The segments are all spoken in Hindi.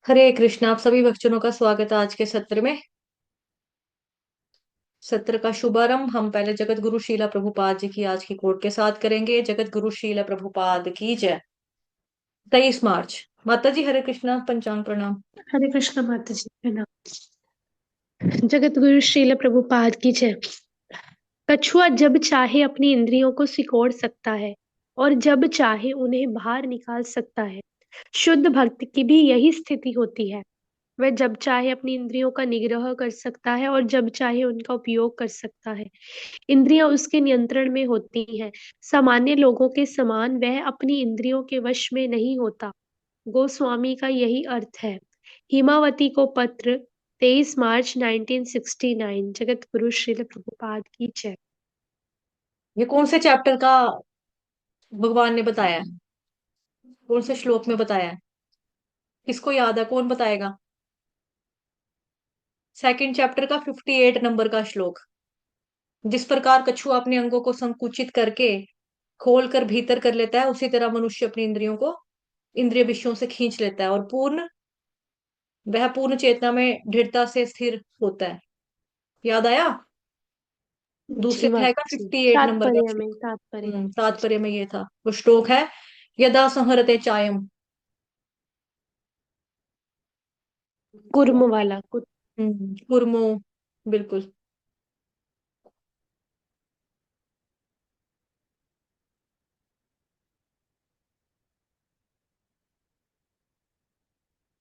हरे कृष्णा। आप सभी बच्चों का स्वागत है आज के सत्र में। सत्र का शुभारंभ हम पहले जगत गुरु शीला प्रभुपाद जी की आज की कोट के साथ करेंगे। जगत गुरु शीला प्रभुपाद की जय। 23 मार्च। माता जी हरे कृष्णा, पंचांग प्रणाम। हरे कृष्ण माता जी है ना। जगत गुरु श्रील प्रभुपाद की जय। कछुआ जब चाहे अपनी इंद्रियों को सिकोड़ सकता है और जब चाहे उन्हें बाहर निकाल सकता है। शुद्ध भक्त की भी यही स्थिति होती है। वह जब चाहे अपनी इंद्रियों का निग्रह कर सकता है और जब चाहे उनका उपयोग कर सकता है। इंद्रियां उसके नियंत्रण में होती हैं। सामान्य लोगों के समान वह अपनी इंद्रियों के वश में नहीं होता। गोस्वामी का यही अर्थ है। हिमावती को पत्र 23 मार्च 1969। जगत गुरु श्रील प्रभुपाद की जय। ये कौन से चैप्टर का भगवान ने बताया है? कौन से श्लोक में बताया है? किसको याद है? कौन बताएगा? सेकंड चैप्टर का 58 नंबर का श्लोक। जिस प्रकार कछुआ अपने अंगों को संकुचित करके खोल कर भीतर कर लेता है, उसी तरह मनुष्य अपनी इंद्रियों को इंद्रिय विषयों से खींच लेता है और वह पूर्ण चेतना में दृढ़ता से स्थिर होता है। याद आया? जी दूसरे अध्याय का माता जी, 58 नंबर का तात्पर्य में श्लोक। तात्पर्य। तात्पर्य में ये था वो श्लोक है। यदा संहरते चायम। कुर्म वाला कुर्म। कुर्मो। बिल्कुल।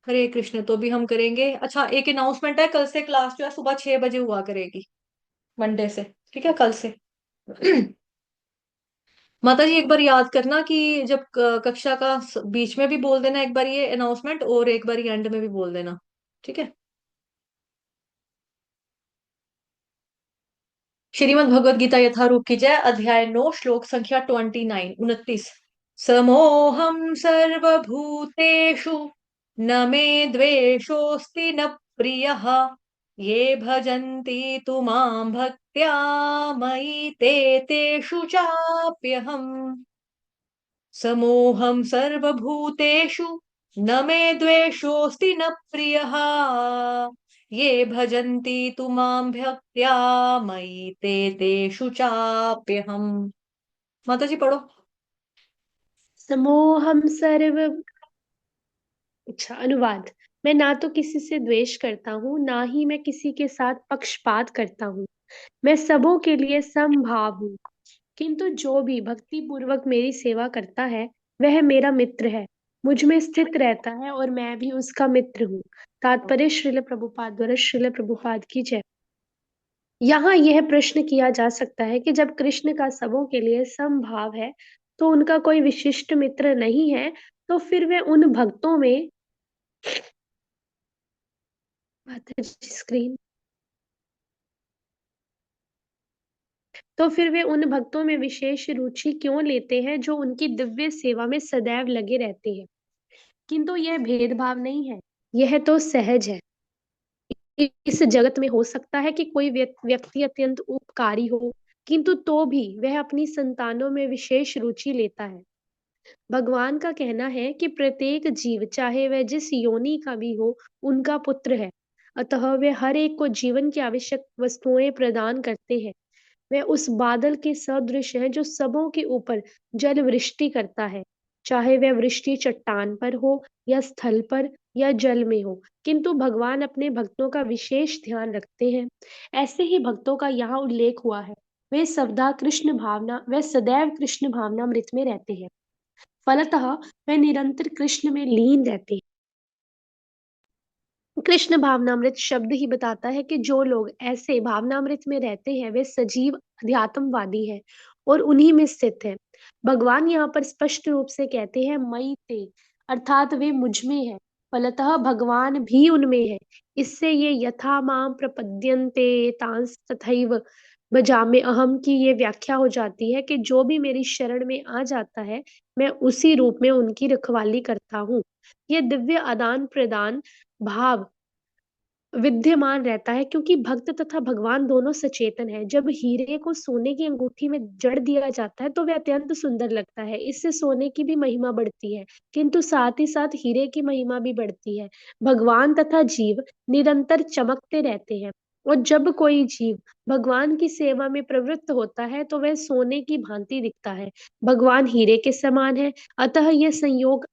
हरे कृष्ण। तो भी हम करेंगे। अच्छा, एक अनाउंसमेंट है। कल से क्लास जो है सुबह 6 बजे हुआ करेगी। मंडे से। ठीक है, कल से। माता जी एक बार याद करना कि जब कक्षा का बीच में भी बोल देना एक बार ये अनाउंसमेंट, और एक बार एंड में भी बोल देना। ठीक है। श्रीमद् भगवद गीता यथारूप की जय। अध्याय 9, श्लोक संख्या 29, 29। समोहम सर्वभूतेषु न मे द्वेषोऽस्ति न प्रियः। ये भजन्ति तु मां भक्त्या मयि ते तेषु चाप्यहम्। समोहम सर्वभूतेषु न मे द्वेषोऽस्ति न प्रियः। ये भजन्ति तु मां भक्त्या मयि ते तेषु चाप्यहम्। माता जी पढ़ो। समोहम सर्व। अच्छा, अनुवाद। मैं ना तो किसी से द्वेष करता हूँ, ना ही मैं किसी के साथ पक्षपात करता हूँ। मैं सबों के लिए समभाव हूँ। किंतु जो भी भक्ति पूर्वक मेरी सेवा करता है वह मेरा मित्र है, मुझ में स्थित रहता है और मैं भी उसका मित्र हूँ। तात्पर्य श्रील प्रभुपाद द्वारा। श्रील प्रभुपाद की जय। यहाँ यह प्रश्न किया जा सकता है कि जब कृष्ण का सबों के लिए समभाव है तो उनका कोई विशिष्ट मित्र नहीं है, तो फिर वे उन भक्तों में। माता जी स्क्रीन। तो फिर वे उन भक्तों में विशेष रुचि क्यों लेते हैं जो उनकी दिव्य सेवा में सदैव लगे रहते हैं। किंतु यह भेदभाव नहीं है, यह तो सहज है। इस जगत में हो सकता है कि कोई व्यक्ति अत्यंत उपकारी हो, किंतु तो भी वह अपनी संतानों में विशेष रुचि लेता है। भगवान का कहना है कि प्रत्येक जीव, चाहे वह जिस योनि का भी हो, उनका पुत्र है। अतः वे हर एक को जीवन की आवश्यक वस्तुएं प्रदान करते हैं। वह उस बादल के सदृश है जो सबों के ऊपर जल वृष्टि करता है, चाहे वह वृष्टि चट्टान पर हो या स्थल पर या जल में हो। किंतु भगवान अपने भक्तों का विशेष ध्यान रखते हैं। ऐसे ही भक्तों का यहाँ उल्लेख हुआ है। वे सदैव कृष्ण भावनामृत में रहते हैं। फलतः वे निरंतर कृष्ण में लीन रहते हैं। कृष्ण भावनामृत शब्द ही बताता है कि जो लोग ऐसे भावनामृत में रहते हैं वे सजीव अध्यात्मवादी हैं और उन्हीं में स्थित हैं। भगवान यहाँ पर स्पष्ट रूप से कहते हैं मई ते, अर्थात वे मुझ में है। फलतः भगवान भी उनमें है। इससे ये यथा माम प्रपद्यन्ते तांस तथैव भजामि अहम की ये व्याख्या हो जाती है कि जो भी मेरी शरण में आ जाता है, मैं उसी रूप में उनकी रखवाली करता हूँ। ये दिव्य आदान प्रदान भाव विद्यमान रहता है, क्योंकि भक्त तथा भगवान दोनों सचेतन है। जब हीरे को सोने की अंगूठी में जड़ दिया जाता है तो वह अत्यंत सुंदर लगता है, इससे सोने की भी महिमा बढ़ती है, किंतु साथ ही साथ हीरे की महिमा भी बढ़ती है। भगवान तथा जीव निरंतर चमकते रहते हैं, और जब कोई जीव भगवान की सेवा में प्रवृत्त होता है तो वह सोने की भांति दिखता है। भगवान हीरे के समान है, अतः यह संयोग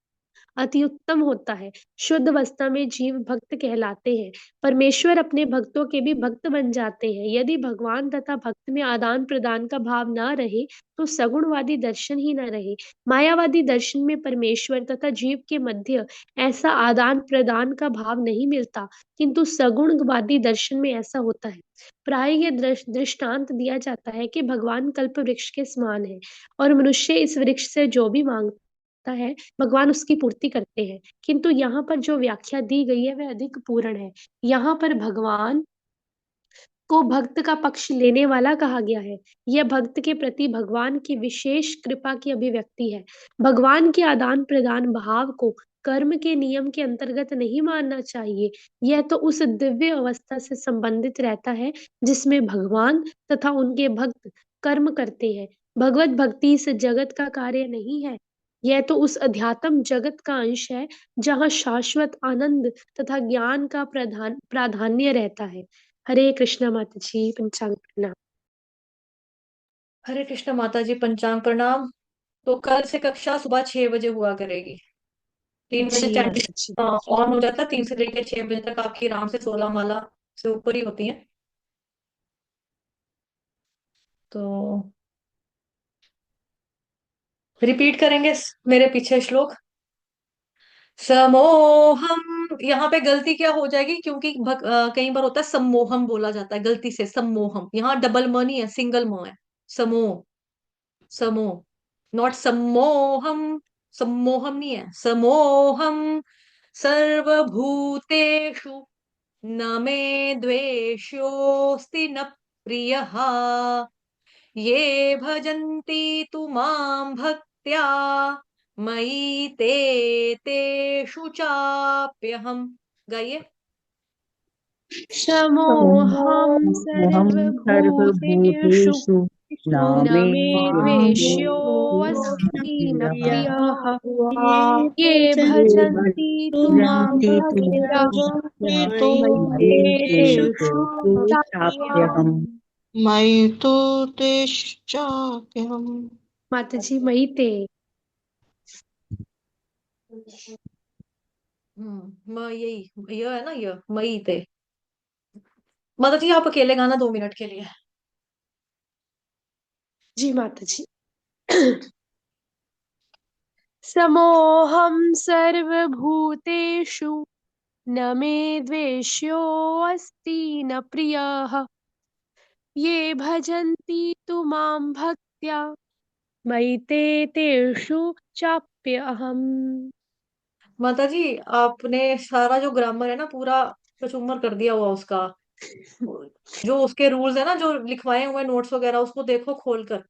अति उत्तम होता है। शुद्ध अवस्था में जीव भक्त कहलाते हैं, परमेश्वर अपने भक्तों के भी भक्त बन जाते हैं। यदि भगवान तथा भक्त में आदान प्रदान का भाव ना रहे तो सगुणवादी दर्शन ही न रहे। मायावादी दर्शन में परमेश्वर तथा जीव के मध्य ऐसा आदान प्रदान का भाव नहीं मिलता, किंतु सगुणवादी दर्शन में ऐसा होता है। प्राय यह दृष्टांत दिया जाता है कि भगवान कल्प वृक्ष के समान है, और मनुष्य इस वृक्ष से जो भी मांगता है भगवान उसकी पूर्ति करते हैं। किंतु यहाँ पर जो व्याख्या दी गई है वह अधिक पूर्ण है। यहाँ पर भगवान को भक्त का पक्ष लेने वाला कहा गया है। यह भक्त के प्रति भगवान की विशेष कृपा की अभिव्यक्ति है। भगवान के आदान प्रदान भाव को कर्म के नियम के अंतर्गत नहीं मानना चाहिए। यह तो उस दिव्य अवस्था से संबंधित रहता है जिसमें भगवान तथा उनके भक्त कर्म करते हैं। भगवत भक्ति इस जगत का कार्य नहीं है, यह तो उस अध्यात्म जगत का अंश है जहाँ शाश्वत आनंद तथा ज्ञान का प्राधान्य रहता है। हरे कृष्णा माता जी, पंचांग प्रणाम। हरे कृष्ण माता जी, पंचांग प्रणाम। तो कल से कक्षा सुबह 6 बजे हुआ करेगी। 3 बजे जी चैंटिंग माता जी। ऑन हो जाता है, 3 से लेकर 6 बजे तक आपकी आराम से 16 माला से ऊपर ही होती है। तो रिपीट करेंगे मेरे पीछे श्लोक। समोहम, यहाँ पे गलती क्या हो जाएगी, क्योंकि कई बार होता है सम्मोहम बोला जाता है गलती से, सम्मोहम। यहाँ डबल म नहीं है, सिंगल म है। समोह, समोह, नॉट सम्मोहम। सम्मोहम नहीं है, समोहम सर्वभूतेषु न मे द्वेष्योऽस्ति न प्रियः, ये भजन्ति तु मां भक्त्या मयि ते तेषु चाप्यहम्। गाइए। समोहम हम सर्वभूतेषु सर्वभूतेषु न नामे मे द्वेष्योऽस्ति न प्रियः प्रियः, ये ये ये भजन्ति भजन्ति तु मां भजन्ति तु भक्त्या भक्त्या मयि मयि मयि तेषु तेषु चाप्यहम्। चाप्यहम्। मयि तु तिष्ठाप्यहम्। माता जी मई ते। यही ये है ना, ये मई थे। माता जी आप अकेले गाना 2 मिनट के लिए। जी माता जी। समोहम सर्वभूतेषु न मे द्वेष्योऽस्ति न प्रियः, ये भजन्ति तु मां भक्त्या मयि ते तेषु चाप्यहम्। माता जी आपने सारा जो ग्रामर है ना पूरा कचूमर कर दिया हुआ उसका। जो उसके रूल्स है ना, जो लिखवाए हुए नोट्स वगैरह, उसको देखो खोल कर।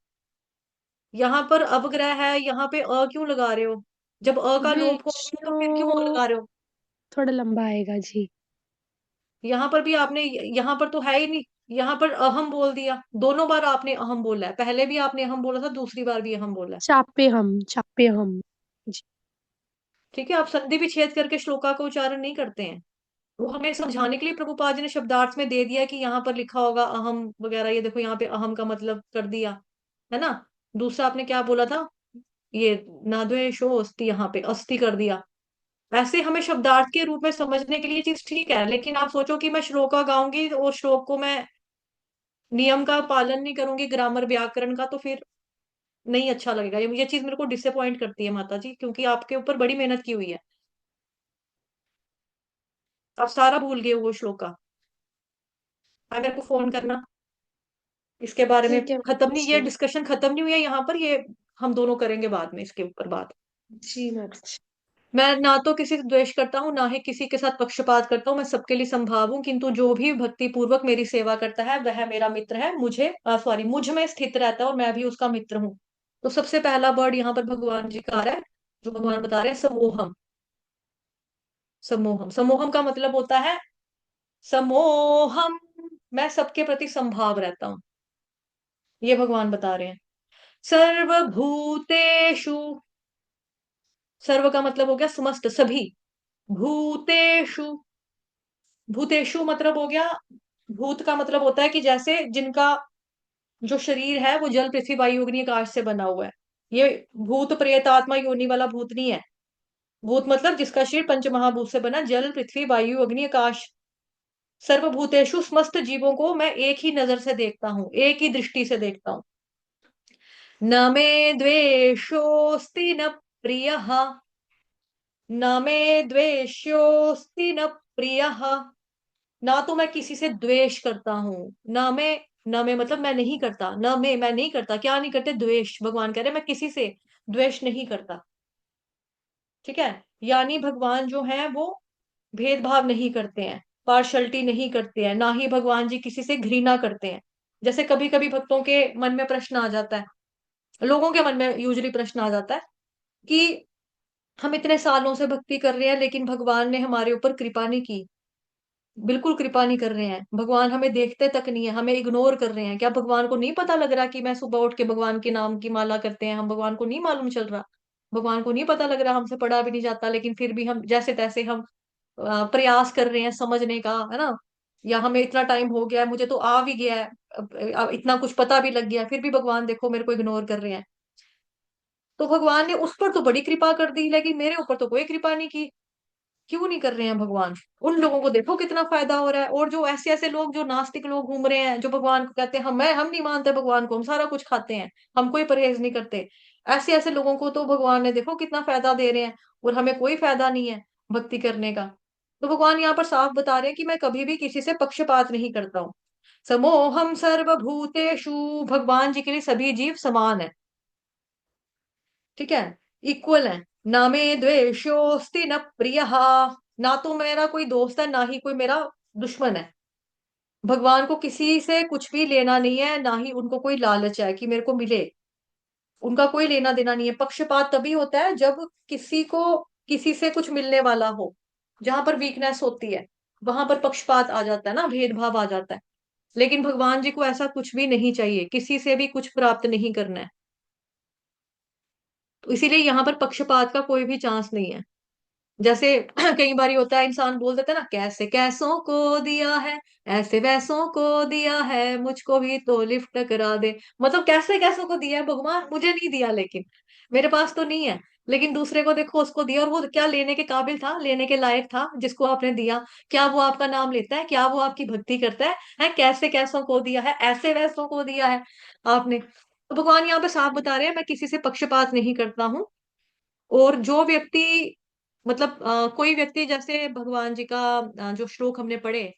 यहाँ पर अपग्रह है, यहाँ पे क्यों लगा रहे हो? जब का लोप हो रहा है तो फिर क्यों द्वेष्यो लगा रहे हो? थोड़ा लंबा आएगा जी। यहाँ पर भी आपने, यहाँ पर तो है ही नहीं। यहाँ पर अहम बोल दिया, दोनों बार आपने अहम बोला है। पहले भी आपने अहम बोला था, दूसरी बार भी अहम बोला है। चाप्यहम जी। ठीक है, आप संधि विच्छेद करके श्लोका का उच्चारण नहीं करते हैं। वो हमें समझाने के लिए प्रभुपाद जी ने शब्दार्थ में दे दिया कि यहाँ पर लिखा होगा अहम वगैरह। ये देखो यहाँ पे अहम का मतलब कर दिया है ना। दूसरा आपने क्या बोला था, ये नाद्वेषो अस्ति, यहाँ पे अस्थि कर दिया। ऐसे हमें शब्दार्थ के रूप में समझने के लिए चीज ठीक है, लेकिन आप सोचो कि मैं श्लोका गाऊंगी और श्लोक को मैं नियम का पालन नहीं करूंगी, ग्रामर व्याकरण का, तो फिर नहीं अच्छा लगेगा। ये चीज मेरे को डिसअपॉइंट करती है माता जी, क्योंकि आपके ऊपर बड़ी मेहनत की हुई है। आप सारा भूल गए हो वो श्लोका। आप मेरे को फोन करना इसके बारे में। ठीक है खत्म माता नहीं, ये जी। डिस्कशन खत्म नहीं हुई है यहाँ पर, ये हम दोनों करेंगे बाद में इसके ऊपर बात। जी माता जी। मैं ना तो किसी से द्वेष करता हूँ, ना ही किसी के साथ पक्षपात करता हूँ। मैं सबके लिए संभाव हूँ, किंतु जो भी भक्ति पूर्वक मेरी सेवा करता है वह मेरा मित्र है। मुझ में स्थित रहता है और मैं भी उसका मित्र हूँ। तो सबसे पहला वर्ड यहाँ पर भगवान जी का आ रहा है, जो भगवान बता रहे हैं, समोहम। समोहम, समोहम का मतलब होता है समोहम, मैं सबके प्रति संभाव रहता हूं, ये भगवान बता रहे हैं। सर्वभूतेषु, सर्व का मतलब हो गया समस्त, सभी। भूतेषु, भूतेषु मतलब हो गया, भूत का मतलब होता है कि जैसे जिनका जो शरीर है वो जल पृथ्वी वायु अग्नि आकाश से बना हुआ है। ये भूत प्रेत आत्मा योनि वाला भूत नहीं है। भूत मतलब जिसका शरीर पंच महाभूत से बना, जल पृथ्वी वायु अग्नि आकाश। सर्वभूतेषु, समस्त जीवों को मैं एक ही नजर से देखता हूँ, एक ही दृष्टि से देखता हूँ। न मे द्वेषोस्ति न प्रियः, न मे द्वेष्योस्ति न प्रियः, ना तो मैं किसी से द्वेष करता हूं, ना मैं, न मैं मतलब मैं नहीं करता, न मैं नहीं करता, क्या नहीं करते, द्वेष। भगवान कह रहे मैं किसी से द्वेष नहीं करता। ठीक है, यानी भगवान जो है वो भेदभाव नहीं करते हैं, पार्शलिटी नहीं करते हैं, ना ही भगवान जी किसी से घृणा करते हैं। जैसे कभी कभी भक्तों के मन में प्रश्न आ जाता है, लोगों के मन में यूजली प्रश्न आ जाता है कि हम इतने सालों से भक्ति कर रहे हैं लेकिन भगवान ने हमारे ऊपर कृपा नहीं की। बिल्कुल कृपा नहीं कर रहे हैं भगवान, हमें देखते तक नहीं है, हमें इग्नोर कर रहे हैं। क्या भगवान को नहीं पता लग रहा कि मैं सुबह उठ के भगवान के नाम की माला करते हैं हम, भगवान को नहीं मालूम चल रहा? भगवान को नहीं पता लग रहा, हमसे पढ़ा भी नहीं जाता लेकिन फिर भी हम जैसे तैसे हम प्रयास कर रहे हैं समझने का, है ना? या हमें इतना टाइम हो गया है, मुझे तो आ भी गया है, अब इतना कुछ पता भी लग गया है, फिर भी भगवान देखो मेरे को इग्नोर कर रहे हैं। तो भगवान ने उस पर तो बड़ी कृपा कर दी लेकिन मेरे ऊपर तो कोई कृपा नहीं की। क्यों नहीं कर रहे हैं भगवान? उन लोगों को देखो कितना फायदा हो रहा है। और जो ऐसे ऐसे लोग, जो नास्तिक लोग घूम रहे हैं, जो भगवान को कहते हैं हम नहीं मानते भगवान को, हम सारा कुछ खाते हैं, हम कोई परहेज नहीं करते, ऐसे ऐसे लोगों को तो भगवान ने देखो कितना फायदा दे रहे हैं, और हमें कोई फायदा नहीं है भक्ति करने का। तो भगवान यहाँ पर साफ बता रहे हैं कि मैं कभी भी किसी से पक्षपात नहीं करता हूँ। समोहम सर्वभूतेषु, भगवान जी के लिए सभी जीव समान है। ठीक है, इक्वल है। ना मे द्वेषोस्ति न प्रियः, ना तो मेरा कोई दोस्त है ना ही कोई मेरा दुश्मन है। भगवान को किसी से कुछ भी लेना नहीं है, ना ही उनको कोई लालच है कि मेरे को मिले। उनका कोई लेना देना नहीं है। पक्षपात तभी होता है जब किसी को किसी से कुछ मिलने वाला हो, जहां पर वीकनेस होती है वहां पर पक्षपात आ जाता है ना, भेदभाव आ जाता है। लेकिन भगवान जी को ऐसा कुछ भी नहीं चाहिए, किसी से भी कुछ प्राप्त नहीं करना है। तो इसीलिए यहाँ पर पक्षपात का कोई भी चांस नहीं है। जैसे कई बार होता है, इंसान बोल देता है ना, कैसे कैसों को दिया है, ऐसे वैसों को दिया है, मुझको भी तो लिफ्ट करा दे। मतलब कैसे कैसों को दिया है भगवान, मुझे नहीं दिया, लेकिन मेरे पास तो नहीं है, लेकिन दूसरे को देखो उसको दिया, और वो क्या लेने के काबिल था, लेने के लायक था जिसको आपने दिया? क्या वो आपका नाम लेता है? क्या वो आपकी भक्ति करता है? कैसे कैसों को दिया है, ऐसे वैसों को दिया है आपने। तो भगवान यहाँ पे साफ बता रहे हैं मैं किसी से पक्षपात नहीं करता हूँ। और जो व्यक्ति, मतलब कोई व्यक्ति, जैसे भगवान जी का जो श्लोक हमने पढ़े,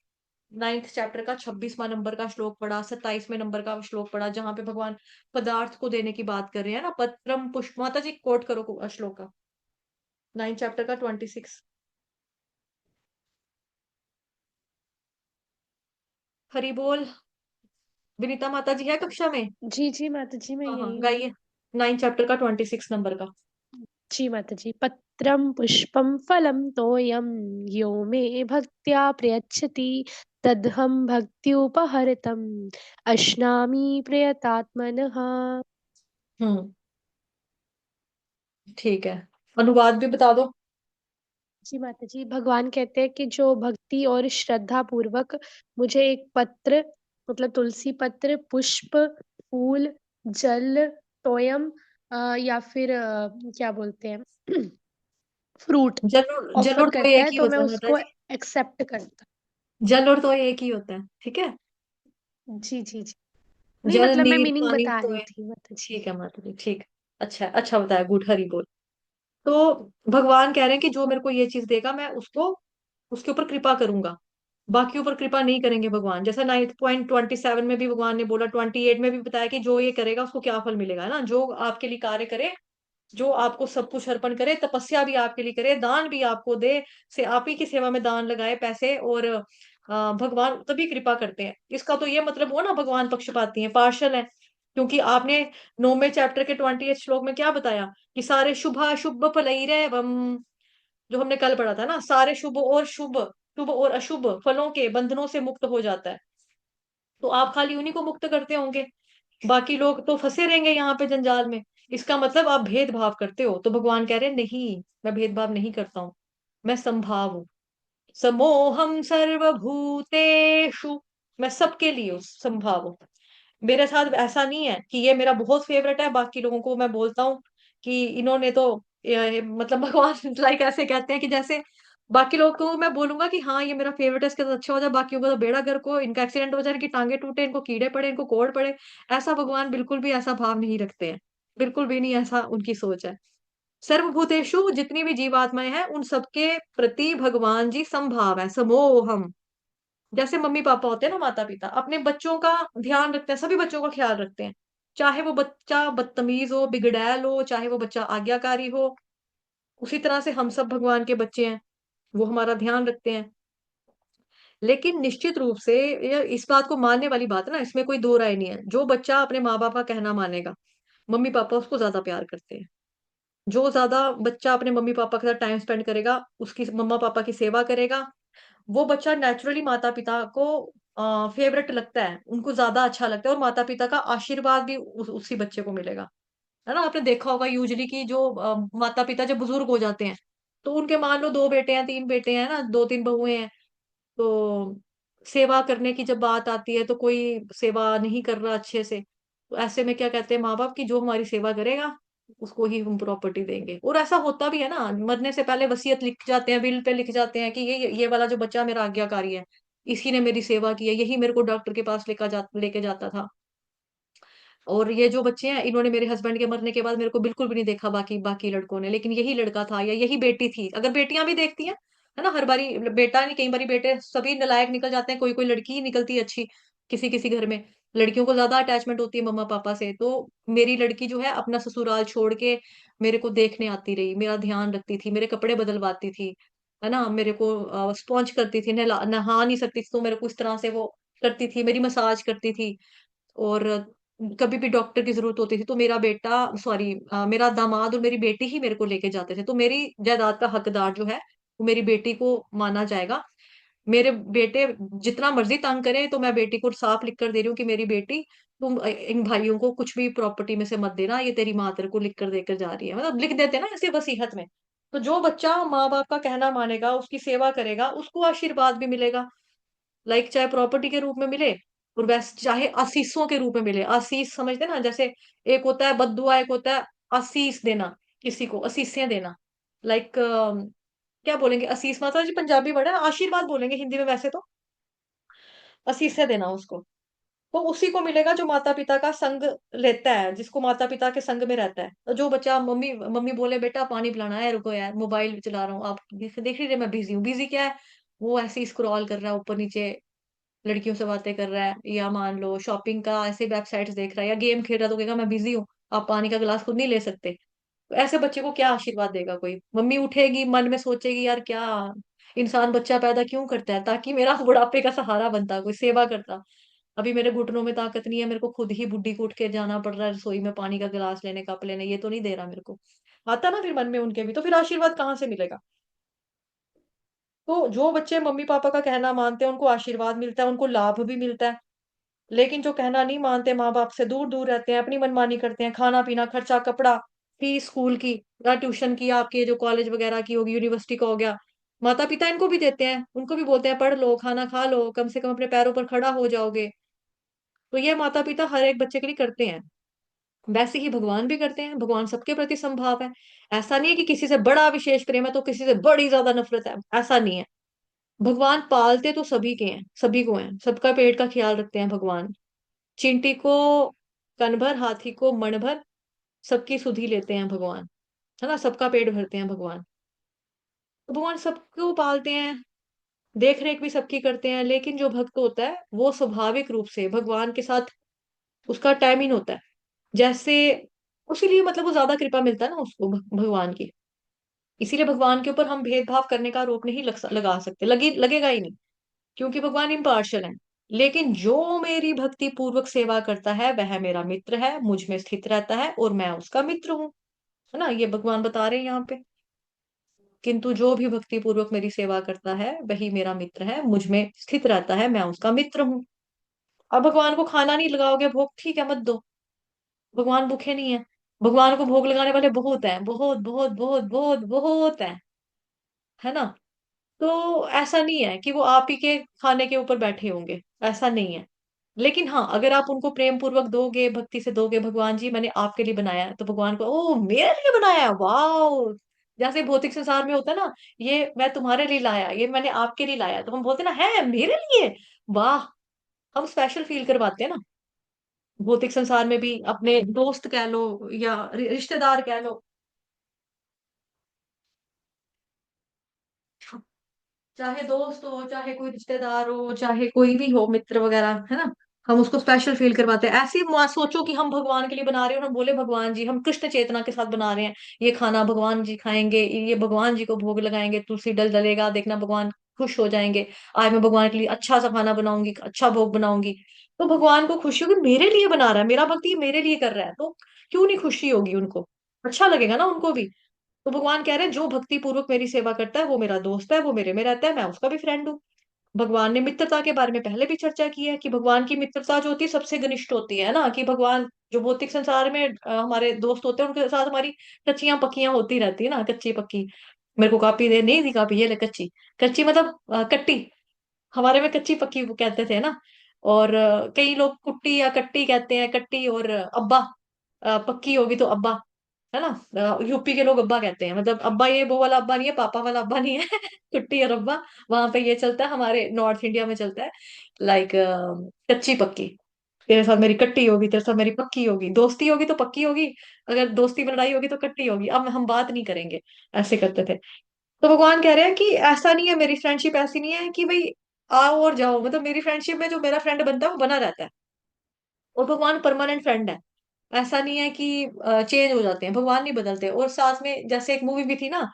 9th चैप्टर का 26वां नंबर का श्लोक पढ़ा, 27वें नंबर का श्लोक पढ़ा, जहां पे भगवान पदार्थ को देने की बात कर रहे हैं ना, पत्रम पुष्प, माता जी कोट करो श्लोक का, 9th चैप्टर का 26। हरि बोल। विनीता माता जी है कक्षा में? जी जी माता जी, मैं हाँ हाँ यही हूँ। गाइए, 9th चैप्टर का 26 नंबर का। जी माता जी। पत्रम पुष्पम फलम तोयम, यो मे भक्त्या प्रयच्छति तदहम भक्त्युपहृतम अश्नामि प्रयतात्मनः। हम्म, ठीक है, अनुवाद भी बता दो। जी माता जी, भगवान कहते हैं कि जो भक्ति और श्रद्धा पूर्वक मुझे एक पत्र, मतलब तुलसी पत्र, पुष्प, फूल, जल, तोयम, या फिर क्या बोलते हैं, फ्रूट जल, जल ऑफर और तोय करता एक है ही तो मैं होता है माता उसको जी, एक्सेप्ट करता। जल और तोय एक ही होता है, ठीक है। जी जी जी। नहीं जल मतलब मैं नीर मीनिंग पानी बता तो रही है। थी माता जी। ठीक है माता जी, ठीक। अच्छा अच्छा बताया, गुड, हरी बोल। तो भगवान कह रहे हैं कि जो मेरे को ये चीज देगा मैं उसको, उसके ऊपर कृपा करूंगा, बाकी ऊपर कृपा नहीं करेंगे भगवान। जैसा 9.27 में भी भगवान ने बोला, 28 में भी बताया कि जो ये करेगा उसको क्या फल मिलेगा, है ना? जो आपके लिए कार्य करे, जो आपको सब कुछ अर्पण करे, तपस्या भी आपके लिए करे, दान भी आपको दे, से आप ही की सेवा में दान लगाए पैसे, और भगवान तभी कृपा करते हैं। इसका तो ये मतलब हुआ ना भगवान पक्षपाती हैं, पार्शल है। क्योंकि आपने 9वें चैप्टर के 28 श्लोक में क्या बताया कि सारे शुभ शुभ फलैरवम, जो हमने कल पढ़ा था ना, सारे शुभ और शुभ शुभ और अशुभ फलों के बंधनों से मुक्त हो जाता है। तो आप खाली उन्हीं को मुक्त करते होंगे, बाकी लोग तो फंसे रहेंगे यहाँ पे जंजाल में। इसका मतलब आप भेदभाव करते हो। तो भगवान कह रहे हैं नहीं, मैं भेदभाव नहीं करता हूँ, मैं संभाव हूँ। समोहम सर्वभूतेषु, मैं सबके लिए संभाव हूँ। मेरे साथ ऐसा नहीं है कि ये मेरा बहुत फेवरेट है, बाकी लोगों को मैं बोलता हूँ कि इन्होंने तो मतलब भगवान लाइक ऐसे कहते हैं कि जैसे बाकी लोगों को मैं बोलूंगा कि हाँ ये मेरा फेवरेट है, इसके साथ अच्छा हो जाए, बाकियों का तो बेड़ा गर्क हो, इनका एक्सीडेंट हो जाए, इनकी टांगे टूटे, इनको कीड़े पड़े, इनको कोड़ पड़े। ऐसा भगवान बिल्कुल भी ऐसा भाव नहीं रखते हैं, बिल्कुल भी नहीं, ऐसा उनकी सोच है। सर्वभूतेषु, जितनी भी जीवात्माएं हैं उन सबके प्रति भगवान जी समभाव है, समोहम। जैसे मम्मी पापा होते हैं ना, माता पिता अपने बच्चों का ध्यान रखते हैं, सभी बच्चों का ख्याल रखते हैं, चाहे वो बच्चा बदतमीज हो, बिगड़ैल हो, चाहे वो बच्चा आज्ञाकारी हो। उसी तरह से हम सब भगवान के बच्चे हैं, वो हमारा ध्यान रखते हैं। लेकिन निश्चित रूप से ये इस बात को मानने वाली बात है ना, इसमें कोई दो राय नहीं है, जो बच्चा अपने माँ बाप का कहना मानेगा, मम्मी पापा उसको ज्यादा प्यार करते हैं। जो ज्यादा बच्चा अपने मम्मी पापा के साथ टाइम स्पेंड करेगा, उसकी मम्मा पापा की सेवा करेगा, वो बच्चा नेचुरली माता पिता को फेवरेट लगता है, उनको ज्यादा अच्छा लगता है, और माता पिता का आशीर्वाद भी उसी बच्चे को मिलेगा। है ना, आपने देखा होगा यूजली कि जो माता पिता जब बुजुर्ग हो जाते हैं, तो उनके मान लो दो बेटे हैं, तीन बेटे हैं ना, दो तीन बहुएं हैं, तो सेवा करने की जब बात आती है तो कोई सेवा नहीं कर रहा अच्छे से, तो ऐसे में क्या कहते हैं माँ बाप की, जो हमारी सेवा करेगा उसको ही हम प्रॉपर्टी देंगे। और ऐसा होता भी है ना, मरने से पहले वसीयत लिख जाते हैं, विल पे लिख जाते हैं कि ये वाला जो बच्चा मेरा आज्ञाकारी है, इसी ने मेरी सेवा की है, यही मेरे को डॉक्टर के पास लेके जाता था, और ये जो बच्चे हैं इन्होंने मेरे हस्बैंड के मरने के बाद मेरे को बिल्कुल भी नहीं देखा बाकी बाकी लड़कों ने, लेकिन यही लड़का था या यही बेटी थी। अगर बेटियां भी देखती हैं, है ना, हर बारी बेटा नहीं, कई बारी बेटे सभी नालायक निकल जाते हैं, कोई कोई लड़की ही निकलती है अच्छी, किसी किसी घर में लड़कियों को ज्यादा अटैचमेंट होती है मम्मा पापा से। तो मेरी लड़की जो है अपना ससुराल छोड़ के मेरे को देखने आती रही, मेरा ध्यान रखती थी, मेरे कपड़े बदलवाती थी, है ना, मेरे को स्पॉन्ज करती थी, नहा नहीं सकती थी तो मेरे को इस तरह से वो करती थी, मेरी मसाज करती थी। और कभी भी डॉक्टर की जरूरत होती थी तो मेरा बेटा, सॉरी, मेरा दामाद और मेरी बेटी ही मेरे को लेके जाते थे। तो मेरी जायदाद का हकदार जो है वो मेरी बेटी को माना जाएगा। मेरे बेटे जितना मर्जी तंग करे तो मैं बेटी को साफ लिख कर दे रही हूँ कि मेरी बेटी, तुम इन भाइयों को कुछ भी प्रॉपर्टी में से मत देना, ये तेरी माँ तेरे को लिख कर देकर जा रही है, मतलब लिख देते हैं ना ऐसे वसीयत में। तो जो बच्चा माँ बाप का कहना मानेगा, उसकी सेवा करेगा, उसको आशीर्वाद भी मिलेगा, लाइक चाहे प्रॉपर्टी के रूप में मिले, और वैसे चाहे आशीषों के रूप में मिले। आशीष समझते हैं ना, जैसे एक होता है बद्दुआ, एक होता है आशीष देना, किसी को आशीषें देना। लाइक क्या बोलेंगे, आशीष माता जी पंजाबी वर्ड है, आशीर्वाद बोलेंगे हिंदी में वैसे तो, आशीषें देना उसको। तो उसी को मिलेगा जो माता पिता का संग लेता है, जिसको माता पिता के संग में रहता है। तो जो बच्चा मम्मी मम्मी बोले बेटा पानी पिलाना है, रुको यार मोबाइल चला रहा हूँ, आप देख रही है मैं बिजी हूँ, बिजी क्या है, वो ऐसे ही स्क्रॉल कर रहा है ऊपर नीचे, लड़कियों से बातें कर रहा है, या मान लो शॉपिंग का ऐसे वेबसाइट्स देख रहा है, या गेम खेल रहा है, तो कहेगा मैं बिजी हूँ, आप पानी का गिलास खुद नहीं ले सकते। तो ऐसे बच्चे को क्या आशीर्वाद देगा कोई? मम्मी उठेगी मन में सोचेगी यार क्या इंसान बच्चा पैदा क्यों करता है, ताकि मेरा बुढ़ापे का सहारा बनता, कोई सेवा करता। अभी मेरे घुटनों में ताकत नहीं है, मेरे को खुद ही बुड्ढी को उठ के जाना पड़ रहा है रसोई में पानी का गिलास लेने, कप लेने, ये तो नहीं दे रहा मेरे को। आता ना फिर मन में उनके भी, तो फिर आशीर्वाद कहाँ से मिलेगा? तो जो बच्चे मम्मी पापा का कहना मानते हैं उनको आशीर्वाद मिलता है, उनको लाभ भी मिलता है। लेकिन जो कहना नहीं मानते, माँ बाप से दूर दूर रहते हैं, अपनी मनमानी करते हैं, खाना पीना खर्चा कपड़ा, फीस स्कूल की या ट्यूशन की, आपके जो कॉलेज वगैरह की होगी, यूनिवर्सिटी का हो गया, माता पिता इनको भी देते हैं, उनको भी बोलते हैं पढ़ लो, खाना खा लो, कम से कम अपने पैरों पर खड़ा हो जाओगे। तो ये माता पिता हर एक बच्चे के लिए करते हैं। वैसे ही भगवान भी करते हैं, भगवान सबके प्रति संभाव है। ऐसा नहीं है कि किसी से बड़ा विशेष प्रेम है तो किसी से बड़ी ज्यादा नफरत है, ऐसा नहीं है। भगवान पालते तो सभी के हैं, सभी को हैं, सबका पेट का ख्याल रखते हैं भगवान। चींटी को कन भर, हाथी को मण भर, सबकी सुधि लेते हैं भगवान, है ना, सबका पेट भरते हैं भगवान। तो भगवान सबको पालते हैं, देख रेख भी सबकी करते हैं। लेकिन जो भक्त होता है वो स्वाभाविक रूप से भगवान के साथ उसका टाइमिंग होता है, जैसे उसीलिए मतलब वो ज्यादा कृपा मिलता है ना उसको भगवान की। इसीलिए भगवान के ऊपर हम भेदभाव करने का आरोप नहीं लगा सकते, लगेगा ही नहीं, क्योंकि भगवान इम्पार्शियल है। लेकिन जो मेरी भक्ति पूर्वक सेवा करता है वह मेरा मित्र है, मुझ में स्थित रहता है और मैं उसका मित्र हूँ। है ना, ये भगवान बता रहे हैं यहाँ पे। किंतु जो भी भक्ति पूर्वक मेरी सेवा करता है वही मेरा मित्र है, मुझ में स्थित रहता है, मैं उसका मित्र हूँ। अब भगवान को खाना नहीं लगाओगे भोग, ठीक है मत दो, भगवान भूखे नहीं है। भगवान को भोग लगाने वाले बहुत हैं, बहुत बहुत बहुत बहुत बहुत है ना। तो ऐसा नहीं है कि वो आप ही के खाने के ऊपर बैठे होंगे, ऐसा नहीं है। लेकिन हाँ, अगर आप उनको प्रेम पूर्वक दोगे, भक्ति से दोगे, भगवान जी मैंने आपके लिए बनाया है, तो भगवान को ओ मेरे लिए बनाया है, वाह। जैसे भौतिक संसार में होता है ना, ये मैं तुम्हारे लिए लाया, ये मैंने आपके लिए लाया, तो हम बोलते हैं ना है मेरे लिए, वाह। हम स्पेशल फील करवाते हैं ना। भौतिक संसार में भी अपने दोस्त कह लो या रिश्तेदार कह लो, चाहे दोस्त हो, चाहे कोई रिश्तेदार हो, चाहे कोई भी हो, मित्र वगैरह, है ना। हम उसको स्पेशल फील करवाते हैं। ऐसे ही सोचो कि हम भगवान के लिए बना रहे हैं और हम बोले भगवान जी हम कृष्ण चेतना के साथ बना रहे हैं, ये खाना भगवान जी खाएंगे, ये भगवान जी को भोग लगाएंगे, तुलसी डल डलेगा, देखना भगवान खुश हो जाएंगे। आज मैं भगवान के लिए अच्छा सा खाना बनाऊंगी, अच्छा भोग बनाऊंगी, तो भगवान को खुशी होगी, मेरे लिए बना रहा है, मेरा भक्ति मेरे लिए कर रहा है, तो क्यों नहीं खुशी होगी उनको, अच्छा लगेगा ना उनको भी। तो भगवान कह रहे हैं जो भक्ति पूर्वक मेरी सेवा करता है वो मेरा दोस्त है, वो मेरे में रहता है, मैं उसका भी फ्रेंड हूँ। भगवान ने मित्रता के बारे में पहले भी चर्चा की है कि भगवान की मित्रता जो होती है सबसे घनिष्ठ होती है ना, कि भगवान जो भौतिक संसार में हमारे दोस्त होते हैं उनके साथ हमारी कच्चियां पक्कियां होती रहती है ना, कच्ची पक्की। मेरे को कॉपी दे, नहीं दी कॉपी, ये ले कच्ची। कच्ची मतलब कट्टी, हमारे में कच्ची पक्की वो कहते थे ना। और कई लोग कुट्टी या कट्टी कहते हैं, कट्टी और अब्बा, पक्की होगी तो अब्बा, है ना। यूपी के लोग अब्बा कहते हैं, मतलब अब्बा ये वो वाला अब्बा नहीं है, पापा वाला अब्बा नहीं है कुट्टी और अब्बा वहां पे ये चलता है, हमारे नॉर्थ इंडिया में चलता है। लाइक कच्ची पक्की, तेरे साथ मेरी कट्टी होगी, तेरे साथ मेरी पक्की होगी, दोस्ती होगी तो पक्की होगी, अगर दोस्ती में लड़ाई होगी तो कट्टी होगी, अब हम बात नहीं करेंगे। ऐसे करते थे। तो भगवान कह रहे हैं कि ऐसा नहीं है, मेरी फ्रेंडशिप ऐसी नहीं है कि भाई आओ और जाओ, मतलब मेरी फ्रेंडशिप में जो मेरा फ्रेंड बनता है वो बना रहता है, और भगवान परमानेंट फ्रेंड है। ऐसा नहीं है कि चेंज हो जाते हैं, भगवान नहीं बदलते। और साथ में जैसे एक मूवी भी थी ना,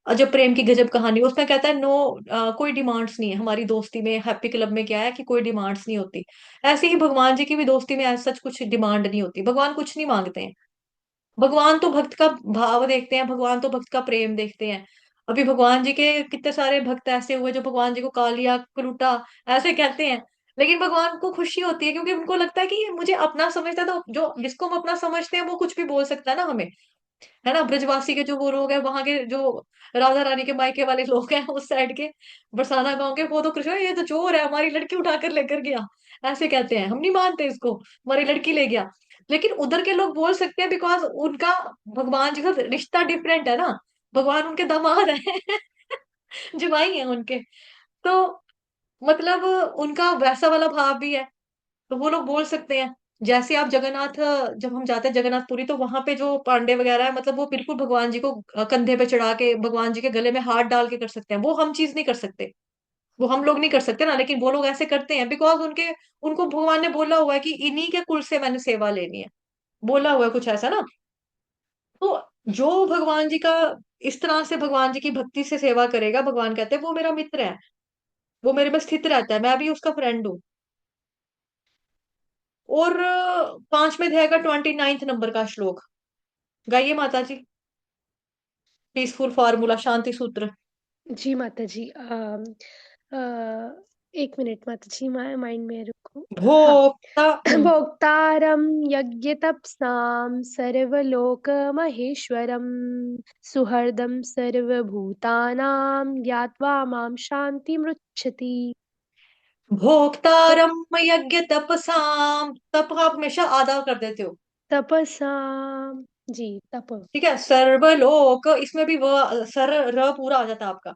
जब प्रेम की गजब कहानी, उसमें कहता है नो, कोई डिमांड्स नहीं है हमारी दोस्ती में, हैप्पी क्लब में क्या है कि कोई डिमांड्स नहीं होती। ऐसे ही भगवान जी की भी दोस्ती में ऐसा सच कुछ डिमांड नहीं होती, भगवान कुछ नहीं मांगते हैं। भगवान तो भक्त का भाव देखते हैं, भगवान तो भक्त का प्रेम देखते हैं। अभी भगवान जी के कितने सारे भक्त ऐसे हुए जो भगवान जी को कालिया कलूटा ऐसे कहते हैं, लेकिन भगवान को खुशी होती है क्योंकि उनको लगता है कि ये मुझे अपना समझता है, तो जो जिसको हम अपना समझते हैं वो कुछ भी बोल सकता है ना हमें, है ना। ब्रजवासी के जो वो लोग हैं, वहां के जो राधा रानी के मायके वाले लोग हैं उस साइड के, बरसाना गांव के, वो तो कृष्ण ये तो चोर है, हमारी लड़की उठाकर लेकर गया, ऐसे कहते हैं, हम नहीं मानते इसको, हमारी लड़की ले गया। लेकिन उधर के लोग बोल सकते हैं बिकॉज उनका भगवान जी का रिश्ता डिफरेंट है ना, भगवान उनके दामाद है जवाई है उनके। तो मतलब उनका वैसा वाला भाव भी है, तो वो लोग बोल सकते हैं। जैसे आप जगन्नाथ, जब हम जाते हैं जगन्नाथपुरी, तो वहां पे जो पांडे वगैरह है, मतलब वो बिल्कुल भगवान जी को कंधे पे चढ़ा के भगवान जी के गले में हाथ डाल के कर सकते हैं, वो हम चीज नहीं कर सकते, वो हम लोग नहीं कर सकते ना, लेकिन वो लोग ऐसे करते हैं बिकॉज उनके, उनको भगवान ने बोला हुआ है कि इन्हीं के कुल से मैंने सेवा लेनी है, बोला हुआ है कुछ ऐसा ना। तो जो भगवान जी का इस तरह से भगवान जी की भक्ति से सेवा करेगा, भगवान कहते हैं वो मेरा मित्र है, वो मेरे में स्थित रहता है, मैं भी उसका फ्रेंड हूँ। और 5वें अध्याय का 29 नंबर का श्लोक गाइए माता जी, पीसफुल फार्मूला, शांति सूत्र। जी माता जी। अ, एक मिनट माता जी, माइंड में रुको। हाँ। भोक्ता भोक्तारं यज्ञतपसां सर्वलोकमहेश्वरं सुहृदं सर्वभूतानां ज्ञात्वा मां शान्तिमृच्छति। भोक्तारम यज्ञ तपसाम, तप आप हमेशा आधा कर देते हो, तपसां, जी तप। ठीक है। सर्वलोक, इसमें भी वो सर र पूरा आ जाता है आपका,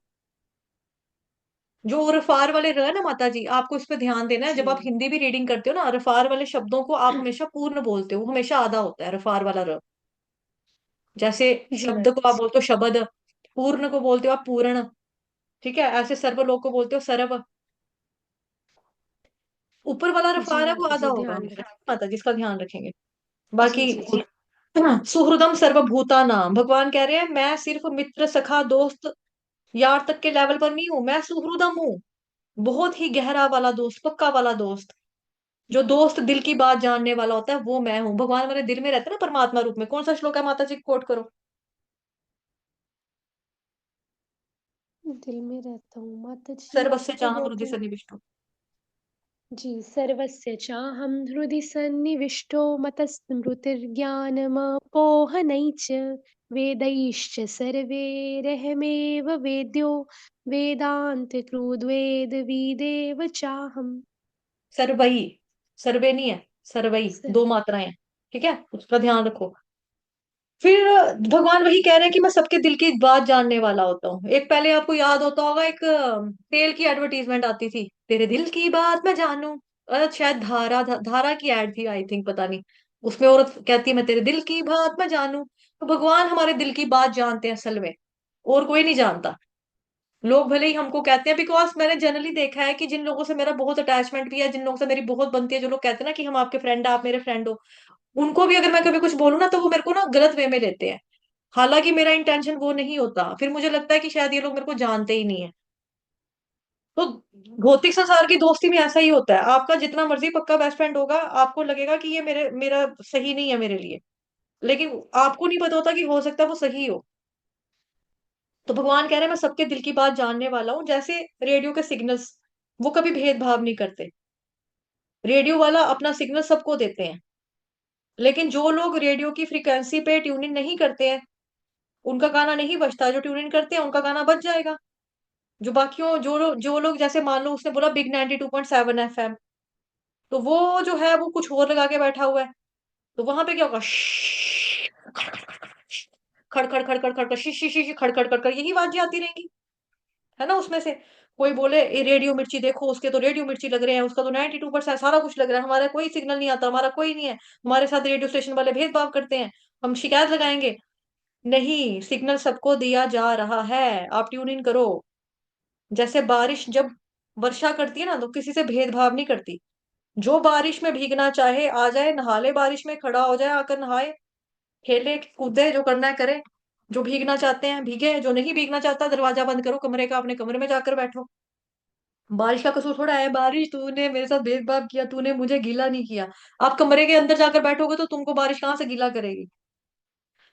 जो रफार वाले र है ना माता जी, आपको इस पे ध्यान देना है। जब आप जी हिंदी भी रीडिंग करते हो ना, रफार वाले शब्दों को आप हमेशा पूर्ण बोलते हो, वो हमेशा आधा होता है रफार वाला र। जैसे जी शब्द माता को आप जी। बोलते हो शब्द, पूर्ण को बोलते हो आप पूर्ण, ठीक है। ऐसे सर्वलोक को बोलते हो सर्व, ऊपर वाला जी रफार है वो माता आधा जी, होगा ध्यान हमेशा, रख। माता जी इसका ध्यान रखेंगे। जी बाकी जी जी। सुहृदम सर्वभूता नाम, भगवान कह रहे हैं मैं सिर्फ मित्र सखा दोस्त यार तक के लेवल पर नहीं हूं, मैं सुहृदम हूँ, बहुत ही गहरा वाला दोस्त, पक्का वाला दोस्त। जो दोस्त दिल की बात जानने वाला होता है वो मैं हूँ, भगवान हमारे दिल में रहता है ना परमात्मा रूप में। कौन सा श्लोक है माता जी, कोट करो। दिल में रहता हूँ माता जी सर्वस्य आपको चाहम हृदय बहुत। सन्निविष्टो। जी, सर्वस्य चाहं हृदि सन्निविष्टो मतस्मृतिर्ज्ञानमपोहनैश्च वेदैश्च सर्वैरहमेव वेद्यो वेदान्तकृद्वेदविदेव चाहम्। सर्वई, सर्वे नहीं है, सर्वई स- दो मात्राएं हैं, ठीक है, उसका ध्यान रखो। फिर भगवान वही कह रहे हैं कि मैं सबके दिल की बात जानने वाला होता हूँ। एक पहले आपको याद होता होगा, एक तेल की एडवर्टीजमेंट आती थी, तेरे दिल की बात मैं जानूं। शायद धारा की एड थी, आई थिंक, पता नहीं। उसमें औरत कहती है मैं तेरे दिल की बात मैं जानूं। तो भगवान हमारे दिल की बात जानते हैं असल में, और कोई नहीं जानता। लोग भले ही हमको कहते हैं, बिकॉज मैंने जनरली देखा है कि जिन लोगों से मेरा बहुत अटैचमेंट भी है, जिन लोगों से मेरी बहुत बनती है, जो लोग कहते हैं ना कि हम आपके फ्रेंड है, आप मेरे फ्रेंड हो, उनको भी अगर मैं कभी कुछ बोलूँ ना तो वो मेरे को ना गलत वे में लेते हैं। हालांकि मेरा इंटेंशन वो नहीं होता, फिर मुझे लगता है कि शायद ये लोग मेरे को जानते ही नहीं है। तो भौतिक संसार की दोस्ती में ऐसा ही होता है, आपका जितना मर्जी पक्का बेस्ट फ्रेंड होगा, आपको लगेगा कि ये मेरा सही नहीं है मेरे लिए, लेकिन आपको नहीं पता होता कि हो सकता है वो सही हो। तो भगवान कह रहे हैं मैं सबके दिल की बात जानने वाला हूँ, जैसे रेडियो के सिग्नल्स, वो कभी भेदभाव नहीं करते। रेडियो वाला अपना सिग्नल सबको देते हैं, लेकिन जो लोग रेडियो की फ्रीक्वेंसी पे ट्यून इन नहीं करते हैं, उनका गाना नहीं बजता। जो ट्यून इन करते हैं उनका गाना बज जाएगा। जो बाकियों जो लोग जैसे मान लो उसने बोला बिग 92.7 एफएम, तो वो जो है वो कुछ और लगा के बैठा हुआ है, तो वहां पे क्या होगा, खड़ खड़ खड़ खड़ खड़ खड़ शी शी शी शी, खड़ खड़ खड़ खड़, यही आवाजें आती रहेंगी, है ना। उसमें से कोई बोले ये रेडियो मिर्ची देखो, उसके तो रेडियो मिर्ची लग रहे हैं, उसका तो 92% सारा कुछ लग रहा है, हमारा कोई सिग्नल नहीं आता, हमारा कोई नहीं है, हमारे साथ रेडियो स्टेशन वाले भेदभाव करते हैं, हम शिकायत लगाएंगे। नहीं, सिग्नल सबको दिया जा रहा है, आप ट्यून इन करो। जैसे बारिश जब वर्षा करती है ना, तो किसी से भेदभाव नहीं करती। जो बारिश में भीगना चाहे आ जाए, नहा ले, बारिश में खड़ा हो जाए आकर नहाए, खेले कूदे, जो करना है करे। जो भीगना चाहते हैं भीगे, जो नहीं भीगना चाहता दरवाजा बंद करो कमरे का, अपने कमरे में जाकर बैठो। बारिश का कसूर थोड़ा है, बारिश तूने मेरे साथ भेदभाव किया, तूने मुझे गीला नहीं किया। आप कमरे के अंदर जाकर बैठोगे तो तुमको बारिश कहाँ से गीला करेगी।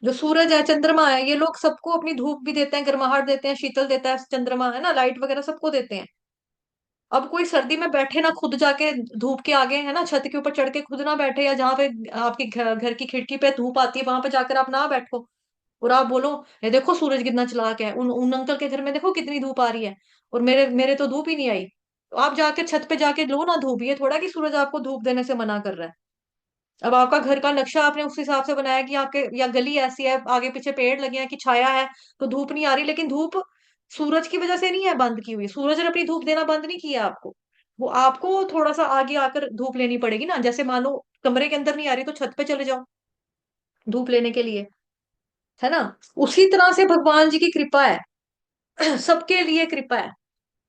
जो सूरज है, चंद्रमा है, ये लोग सबको अपनी धूप भी देते हैं, गर्माहट देते हैं, शीतल देता है चंद्रमा, है ना, लाइट वगैरह सबको देते हैं। अब कोई सर्दी में बैठे ना खुद जाके धूप के आगे, है ना, छत के ऊपर चढ़ के खुद ना बैठे, या जहाँ पे आपके घर की खिड़की पे धूप आती है वहां पे जाकर आप ना बैठो, और आप बोलो ये देखो सूरज कितना चालाक है, उन अंकल के घर में देखो कितनी धूप आ रही है, और मेरे मेरे तो धूप ही नहीं आई। तो आप जाके छत पे जाके लो ना धूप, ये थोड़ा कि सूरज आपको धूप देने से मना कर रहा है। अब आपका घर का नक्शा आपने उस हिसाब से बनाया कि आपके या गली ऐसी है, आगे पीछे पेड़ लगे हैं कि छाया है, तो धूप नहीं आ रही, लेकिन धूप सूरज की वजह से नहीं है बंद की हुई, सूरज ने अपनी धूप देना बंद नहीं किया आपको। वो आपको थोड़ा सा आगे आकर धूप लेनी पड़ेगी ना, जैसे मान लो कमरे के अंदर नहीं आ रही तो छत पे चले जाओ धूप लेने के लिए, है ना। उसी तरह से भगवान जी की कृपा है, सबके लिए कृपा है।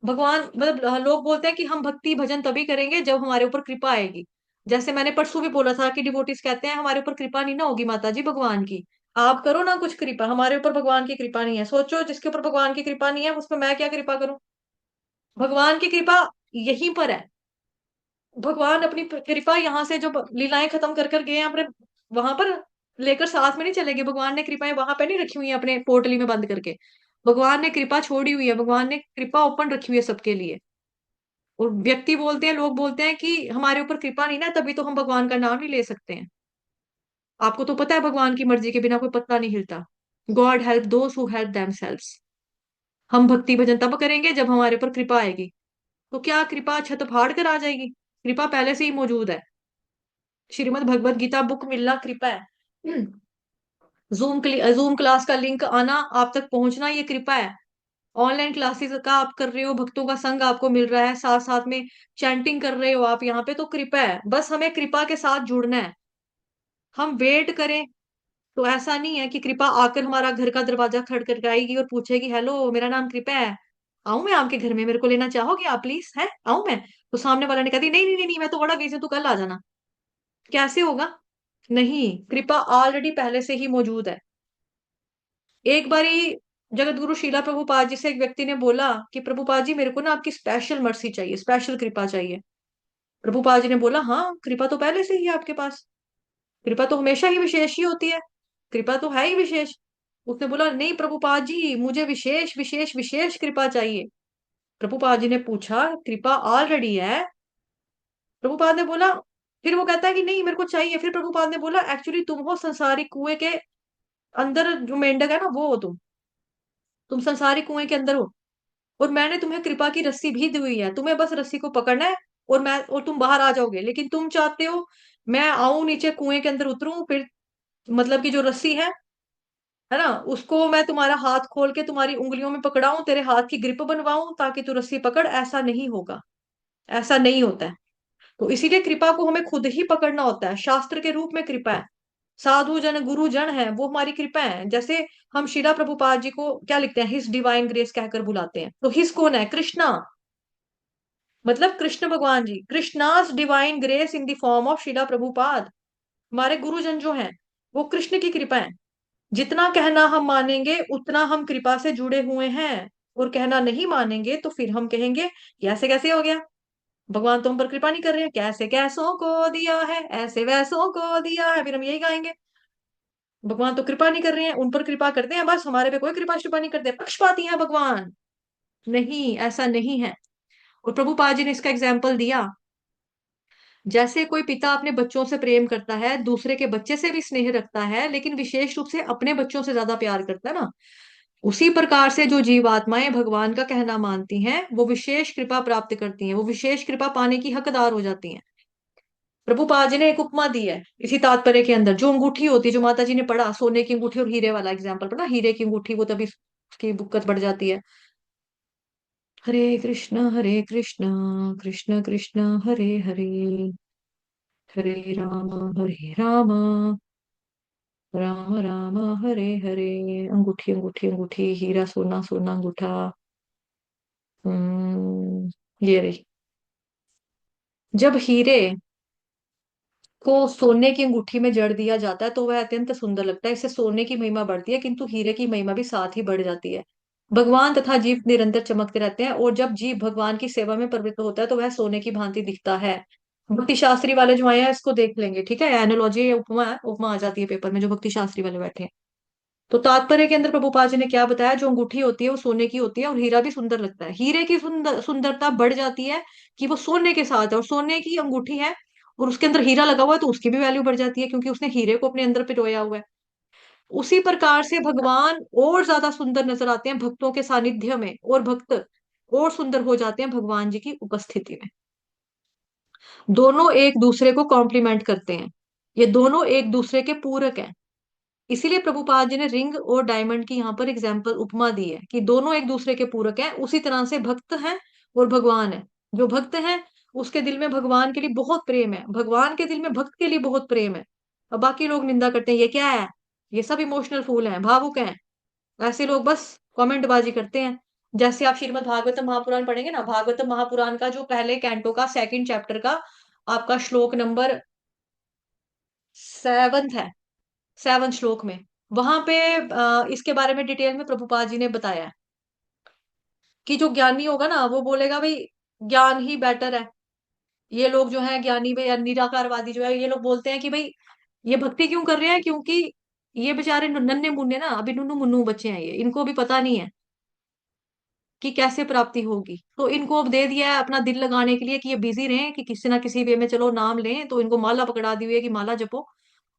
भगवान मतलब लोग बोलते हैं कि हम भक्ति भजन तभी करेंगे जब हमारे ऊपर कृपा आएगी। जैसे मैंने परसों भी बोला था कि डिवोटीज कहते हैं हमारे ऊपर कृपा नहीं ना होगी माता जी भगवान की, आप करो ना कुछ कृपा, हमारे ऊपर भगवान की कृपा नहीं है। सोचो जिसके ऊपर भगवान की कृपा नहीं है उसमें मैं क्या कृपा करूं। भगवान की कृपा यहीं पर है। भगवान अपनी कृपा यहाँ से जो लीलाएं खत्म कर कर गए हैं अपने, वहां पर लेकर साथ में नहीं चलेंगे। भगवान ने कृपाएं वहां पे नहीं रखी हुई है अपने पोटली में बंद करके, भगवान ने कृपा छोड़ी हुई है, भगवान ने कृपा ओपन रखी हुई है सबके लिए। और व्यक्ति बोलते हैं, लोग बोलते हैं कि हमारे ऊपर कृपा नहीं ना, तभी तो हम भगवान का नाम नहीं ले सकते हैं। आपको तो पता है भगवान की मर्जी के बिना कोई पत्ता नहीं हिलता। God help those who help themselves. हम भक्ति भजन तब करेंगे जब हमारे ऊपर कृपा आएगी। तो क्या कृपा छत फाड़ कर आ जाएगी? कृपा पहले से ही मौजूद है। श्रीमद् भगवत गीता बुक मिलना कृपा है। जूम क्लास का लिंक आना, आप तक पहुंचना, ये कृपा है। ऑनलाइन क्लासेस का आप कर रहे हो, भक्तों का संग आपको मिल रहा है, साथ साथ में चैंटिंग कर रहे हो आप यहाँ पे, तो कृपा है। बस हमें कृपा के साथ जुड़ना है। हम वेट करें तो ऐसा नहीं है कि कृपा आकर हमारा घर का दरवाजा खटखटाएगी और पूछेगी हेलो मेरा नाम कृपा है, आऊं मैं आपके घर में, मेरे को लेना चाहोगे आप प्लीज, है आऊं मैं। तो सामने वाला ने कहा दी नहीं नहीं नहीं नहीं, मैं तो बड़ा बिजी हूं, तू कल आ जाना। कैसे होगा? नहीं, कृपा ऑलरेडी पहले से ही मौजूद है। एक बारी जगत गुरु शीला प्रभुपाद जी से एक व्यक्ति ने बोला कि प्रभुपाद जी मेरे को ना आपकी स्पेशल मर्सी चाहिए, स्पेशल कृपा चाहिए। प्रभुपाद जी ने बोला हाँ, कृपा तो पहले से ही है आपके पास, कृपा तो हमेशा ही विशेष ही होती है, कृपा तो है ही विशेष। उसने बोला नहीं प्रभुपाद जी, मुझे विशेष विशेष विशेष कृपा चाहिए। प्रभुपाद जी ने पूछा कृपा ऑलरेडी है। प्रभुपाद ने बोला, फिर वो कहता है कि नहीं मेरे को चाहिए। फिर प्रभुपाद ने बोला एक्चुअली तुम हो संसारी कुएं के अंदर, जो मेंढक है ना वो हो तुम संसारी कुएं के अंदर हो। और मैंने तुम्हें कृपा की रस्सी भी दी हुई है, तुम्हें बस रस्सी को पकड़ना है और तुम बाहर आ जाओगे। लेकिन तुम चाहते हो मैं आऊं नीचे कुएं के अंदर उतरूं, फिर मतलब कि जो रस्सी है ना, उसको मैं तुम्हारा हाथ खोल के तुम्हारी उंगलियों में पकड़ाऊं, तेरे हाथ की ग्रिप बनवाऊं ताकि तू रस्सी पकड़। ऐसा नहीं होगा, ऐसा नहीं होता है। तो इसीलिए कृपा को हमें खुद ही पकड़ना होता है, शास्त्र के रूप में कृपा है। साधु जन गुरु जन है वो हमारी कृपा है। जैसे हम शिला प्रभुपाद जी को क्या लिखते हैं, हिज डिवाइन ग्रेस कहकर बुलाते हैं। तो हिज कौन है, कृष्णा, मतलब कृष्ण भगवान ji, Krishna's divine grace in the form of Srila Prabhupada. हमारे गुरुजन जो हैं वो कृष्ण की कृपा है। जितना कहना हम मानेंगे उतना हम कृपा से जुड़े हुए हैं, और कहना नहीं मानेंगे तो फिर हम कहेंगे ये ऐसे कैसे हो गया, भगवान तो हम पर कृपा नहीं कर रहे हैं, कैसे कैसों को दिया है, ऐसे वैसों को दिया है, फिर हम यही गाएंगे। भगवान तो कृपा नहीं कर रहे हैं, उन पर कृपा करते हैं बस, हमारे पे कोई कृपा कृपा नहीं करते, पक्षपाती हैं भगवान। नहीं, ऐसा नहीं है। और प्रभुपाद जी ने इसका एग्जाम्पल दिया, जैसे कोई पिता अपने बच्चों से प्रेम करता है, दूसरे के बच्चे से भी स्नेह रखता है, लेकिन विशेष रूप से अपने बच्चों से ज्यादा प्यार करता है ना, उसी प्रकार से जो जीवात्माएं भगवान का कहना मानती हैं वो विशेष कृपा प्राप्त करती हैं, वो विशेष कृपा पाने की हकदार हो जाती हैं। प्रभुपाद जी ने एक उपमा दी है इसी तात्पर्य के अंदर। जो अंगूठी होती है, जो माता जी ने पढ़ा, सोने की अंगूठी और हीरे वाला एग्जाम्पल पढ़ा, हीरे की अंगूठी वो तभी उसकी बुक्कत बढ़ जाती है। हरे कृष्ण कृष्ण कृष्ण हरे हरे, हरे हरे राम, राम राम हरे हरे। अंगूठी अंगूठी अंगूठी, हीरा सोना सोना अंगूठा। ये रही। जब हीरे को सोने की अंगूठी में जड़ दिया जाता है तो वह अत्यंत सुंदर लगता है, इससे सोने की महिमा बढ़ती है, किंतु हीरे की महिमा भी साथ ही बढ़ जाती है। भगवान तथा जीव निरंतर चमकते रहते हैं, और जब जीव भगवान की सेवा में प्रवृत्त होता है तो वह सोने की भांति दिखता है। भक्ति शास्त्री वाले जो आए हैं इसको देख लेंगे, ठीक है, एनोलॉजी उपमा है, उपमा आ जाती है पेपर में जो भक्ति शास्त्री वाले बैठे हैं। तो तात्पर्य के अंदर प्रभुपाद जी ने क्या बताया, जो अंगूठी होती है वो सोने की होती है, और हीरा भी सुंदर लगता है। हीरे की सुंदरता बढ़ जाती है कि वो सोने के साथ है, और सोने की अंगूठी है और उसके अंदर हीरा लगा हुआ है तो उसकी भी वैल्यू बढ़ जाती है, क्योंकि उसने हीरे को अपने अंदर पिरोया हुआ है। उसी प्रकार से भगवान और ज्यादा सुंदर नजर आते हैं भक्तों के सानिध्य में, और भक्त और सुंदर हो जाते हैं भगवान जी की उपस्थिति में। दोनों एक दूसरे को कॉम्प्लीमेंट करते हैं, ये दोनों एक दूसरे के पूरक हैं। इसीलिए प्रभुपाद जी ने रिंग और डायमंड की यहाँ पर एग्जाम्पल उपमा दी है कि दोनों एक दूसरे के पूरक हैं। उसी तरह से भक्त हैं और भगवान है। जो भक्त हैं उसके दिल में भगवान के लिए बहुत प्रेम है, भगवान के दिल में भक्त के लिए बहुत प्रेम है। अब बाकी लोग निंदा करते हैं ये क्या है, ये सब इमोशनल फूल हैं, भावुक हैं, ऐसे लोग बस कमेंट बाजी करते हैं। जैसे आप श्रीमद् भागवतम महापुराण पढ़ेंगे ना, भागवतम महापुराण का जो पहले कैंटो का सेकंड चैप्टर का आपका श्लोक नंबर 7 है, 7 श्लोक में, वहां पे इसके बारे में डिटेल में प्रभुपाद जी ने बताया है कि जो ज्ञानी होगा ना वो बोलेगा भाई ज्ञान ही बेटर है। ये लोग जो है ज्ञानी भाई या निराकारवादी जो है, ये लोग बोलते हैं कि भाई ये भक्ति क्यों कर रहे हैं, क्योंकि ये बेचारे नन्हे मुन्ने ना, अभी नुन्नू मुन्नू बच्चे हैं, ये इनको भी पता नहीं है कि कैसे प्राप्ति होगी। तो इनको अब दे दिया है अपना दिल लगाने के लिए कि ये बिजी रहें, कि किसी ना किसी वे में चलो नाम लें, तो इनको माला पकड़ा दी हुई है कि माला जपो।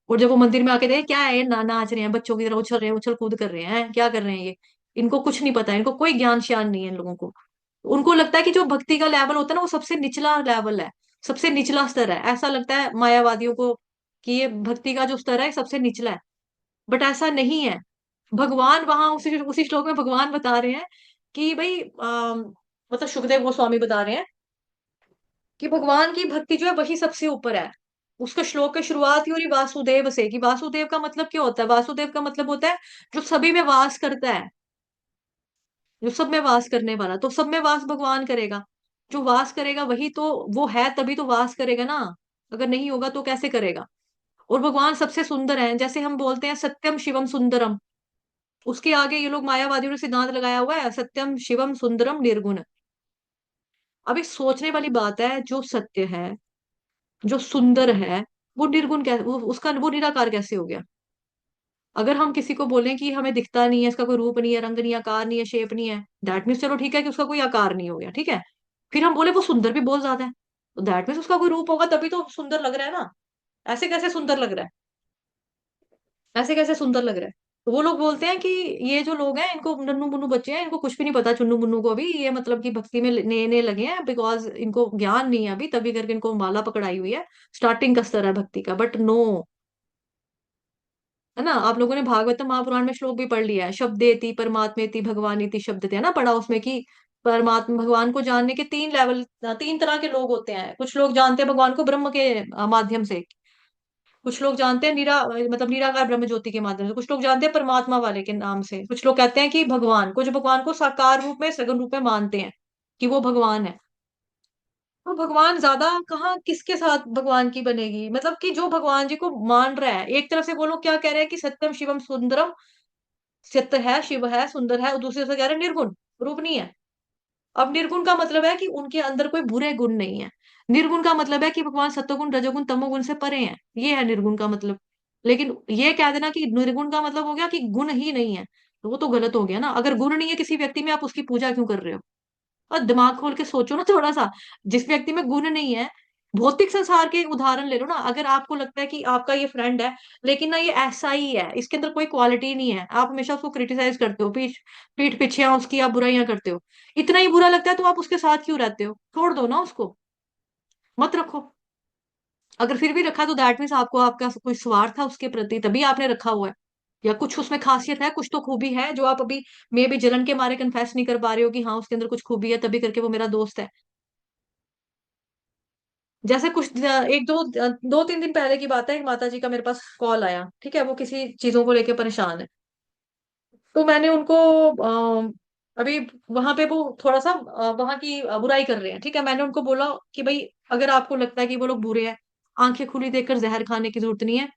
और जब वो मंदिर में आके देखे क्या है ये नाच रहे हैं बच्चों की तरह, उछल रहे हैं, उछल कूद कर रहे हैं, क्या कर रहे हैं ये, इनको कुछ नहीं पता है, इनको कोई ज्ञान श्यान नहीं है इन लोगों को। उनको लगता है कि जो भक्ति का लेवल होता है ना वो सबसे निचला लेवल है, सबसे निचला स्तर है, ऐसा लगता है मायावादियों को कि ये भक्ति का जो स्तर है सबसे निचला है। बट ऐसा नहीं है। भगवान वहां उसी उसी श्लोक में भगवान बता रहे हैं कि भाई मतलब सुखदेव गोस्वामी बता रहे हैं कि भगवान की भक्ति जो है वही सबसे ऊपर है। उसका श्लोक की शुरुआत ही हो रही वासुदेव से, कि वासुदेव का मतलब क्या होता है, वासुदेव का मतलब होता है जो सभी में वास करता है, जो सब में वास करने वाला। तो सब में वास भगवान करेगा, जो वास करेगा वही तो वो है, तभी तो वास करेगा ना, अगर नहीं होगा तो कैसे करेगा। और भगवान सबसे सुंदर है, जैसे हम बोलते हैं सत्यम शिवम सुंदरम, उसके आगे ये लोग मायावादियों ने सिद्धांत लगाया हुआ है सत्यम शिवम सुंदरम निर्गुण। अब एक सोचने वाली बात है, जो सत्य है, जो सुंदर है, वो निर्गुण कैसे, वो उसका वो निराकार कैसे हो गया। अगर हम किसी को बोलें कि हमें दिखता नहीं है, इसका कोई रूप नहीं है, रंग नहीं है, आकार नहीं है, शेप नहीं है, दैट मीन्स चलो ठीक है कि उसका कोई आकार नहीं हो गया, ठीक है। फिर हम बोले वो सुंदर भी बहुत ज्यादा है, तो दैट मीन्स उसका कोई रूप होगा तभी तो सुंदर लग रहा है ना। ऐसे कैसे सुंदर लग रहा है, ऐसे कैसे सुंदर लग रहा है। तो वो लोग बोलते हैं कि ये जो लोग हैं इनको नन्नू मुन्नू बच्चे हैं, इनको कुछ भी नहीं पता, चुन्नू मुन्नू को भी ये मतलब कि भक्ति में नए नए लगे हैं, बिकॉज इनको ज्ञान नहीं है अभी, तभी करके इनको माला पकड़ाई हुई है, स्टार्टिंग का स्तर है भक्ति का, बट नो। है ना, आप लोगों ने भागवत महापुराण में श्लोक भी पढ़ लिया है, शब्देति परमात्मेति भगवानीति शब्दते, है ना, पढ़ा उसमें कि परमात्मा भगवान को जानने के तीन लेवल, तीन तरह के लोग होते हैं। कुछ लोग जानते हैं भगवान को ब्रह्म के माध्यम से, कुछ लोग जानते हैं मतलब निराकार ब्रह्म ज्योति के माध्यम से, कुछ लोग जानते हैं परमात्मा वाले के नाम से, कुछ लोग कहते हैं कि भगवान, कुछ भगवान को साकार रूप में सगुण रूप में मानते हैं कि वो भगवान है। तो भगवान ज्यादा कहाँ किसके साथ भगवान की बनेगी, मतलब कि जो भगवान जी को मान रहा है, एक तरफ से वो लोग क्या कह रहे हैं कि सत्यम शिवम सुंदरम, सत्य है, शिव है, सुंदर है, और दूसरे से कह रहे हैं निर्गुण, रूप नहीं है। अब निर्गुण का मतलब है कि उनके अंदर कोई बुरे गुण नहीं है। निर्गुण का मतलब है कि भगवान सत्वगुण रजोगुण तमोगुण से परे हैं, ये है निर्गुण का मतलब। लेकिन ये कह देना कि निर्गुण का मतलब हो गया कि गुण ही नहीं है, तो वो तो गलत हो गया ना। अगर गुण नहीं है किसी व्यक्ति में, आप उसकी पूजा क्यों कर रहे हो। और दिमाग खोल के सोचो ना थोड़ा सा, जिस व्यक्ति में गुण नहीं है, भौतिक संसार के उदाहरण ले लो ना, अगर आपको लगता है कि आपका ये फ्रेंड है, लेकिन ना ये ऐसा ही है, इसके अंदर कोई क्वालिटी नहीं है, आप हमेशा उसको क्रिटिसाइज करते हो, पीठ पीछे उसकी आप बुराइयां करते हो, इतना ही बुरा लगता है तो आप उसके साथ क्यों रहते हो, छोड़ दो ना उसको, मत रखो। अगर फिर भी रखा तो दैट मीन्स आपको आपका कोई स्वार्थ था उसके प्रति, तभी आपने रखा हुआ है, या कुछ उसमें खासियत है, कुछ तो खूबी है जो आप अभी मे भी जलन के मारे कन्फेस नहीं कर पा रहे हो कि हाँ उसके अंदर कुछ खूबी है, तभी करके वो मेरा दोस्त है। जैसे कुछ एक दो दो तीन दिन पहले की बात है, एक माता जी का मेरे पास कॉल आया, ठीक है, वो किसी चीजों को लेके परेशान है। तो मैंने उनको अभी वहां पे वो थोड़ा सा वहां की बुराई कर रहे हैं, ठीक है, मैंने उनको बोला कि भाई अगर आपको लगता है कि वो लोग बुरे हैं, आंखें खुली देखकर जहर खाने की जरूरत नहीं है,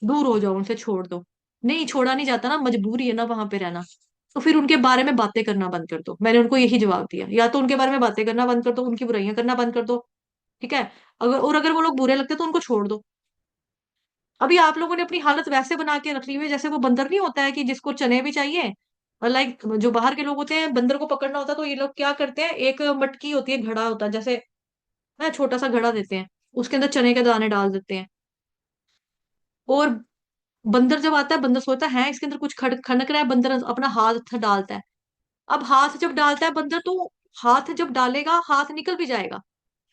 दूर हो जाओ उनसे, छोड़ दो। नहीं छोड़ा नहीं जाता ना, मजबूरी है ना वहां पे रहना। तो फिर उनके बारे में बातें करना बंद कर दो, मैंने उनको यही जवाब दिया, या तो उनके बारे में बातें करना बंद कर दो, उनकी बुराइयां करना बंद कर दो, ठीक है। अगर वो लोग बुरे लगते तो उनको छोड़ दो। अभी आप लोगों ने अपनी हालत वैसे बना के रख ली हुई है, जैसे वो बंदर नहीं होता है कि जिसको चने भी चाहिए, और लाइक जो बाहर के लोग होते हैं, बंदर को पकड़ना होता है तो ये लोग क्या करते हैं, एक मटकी होती है, घड़ा होता है जैसे, ना छोटा सा घड़ा देते हैं, उसके अंदर चने के दाने डाल देते हैं, और बंदर जब आता है, बंदर सोचता है इसके अंदर कुछ खनक रहा है, बंदर अपना हाथ डालता है। अब हाथ जब डालता है बंदर, तो हाथ जब डालेगा हाथ निकल भी जाएगा,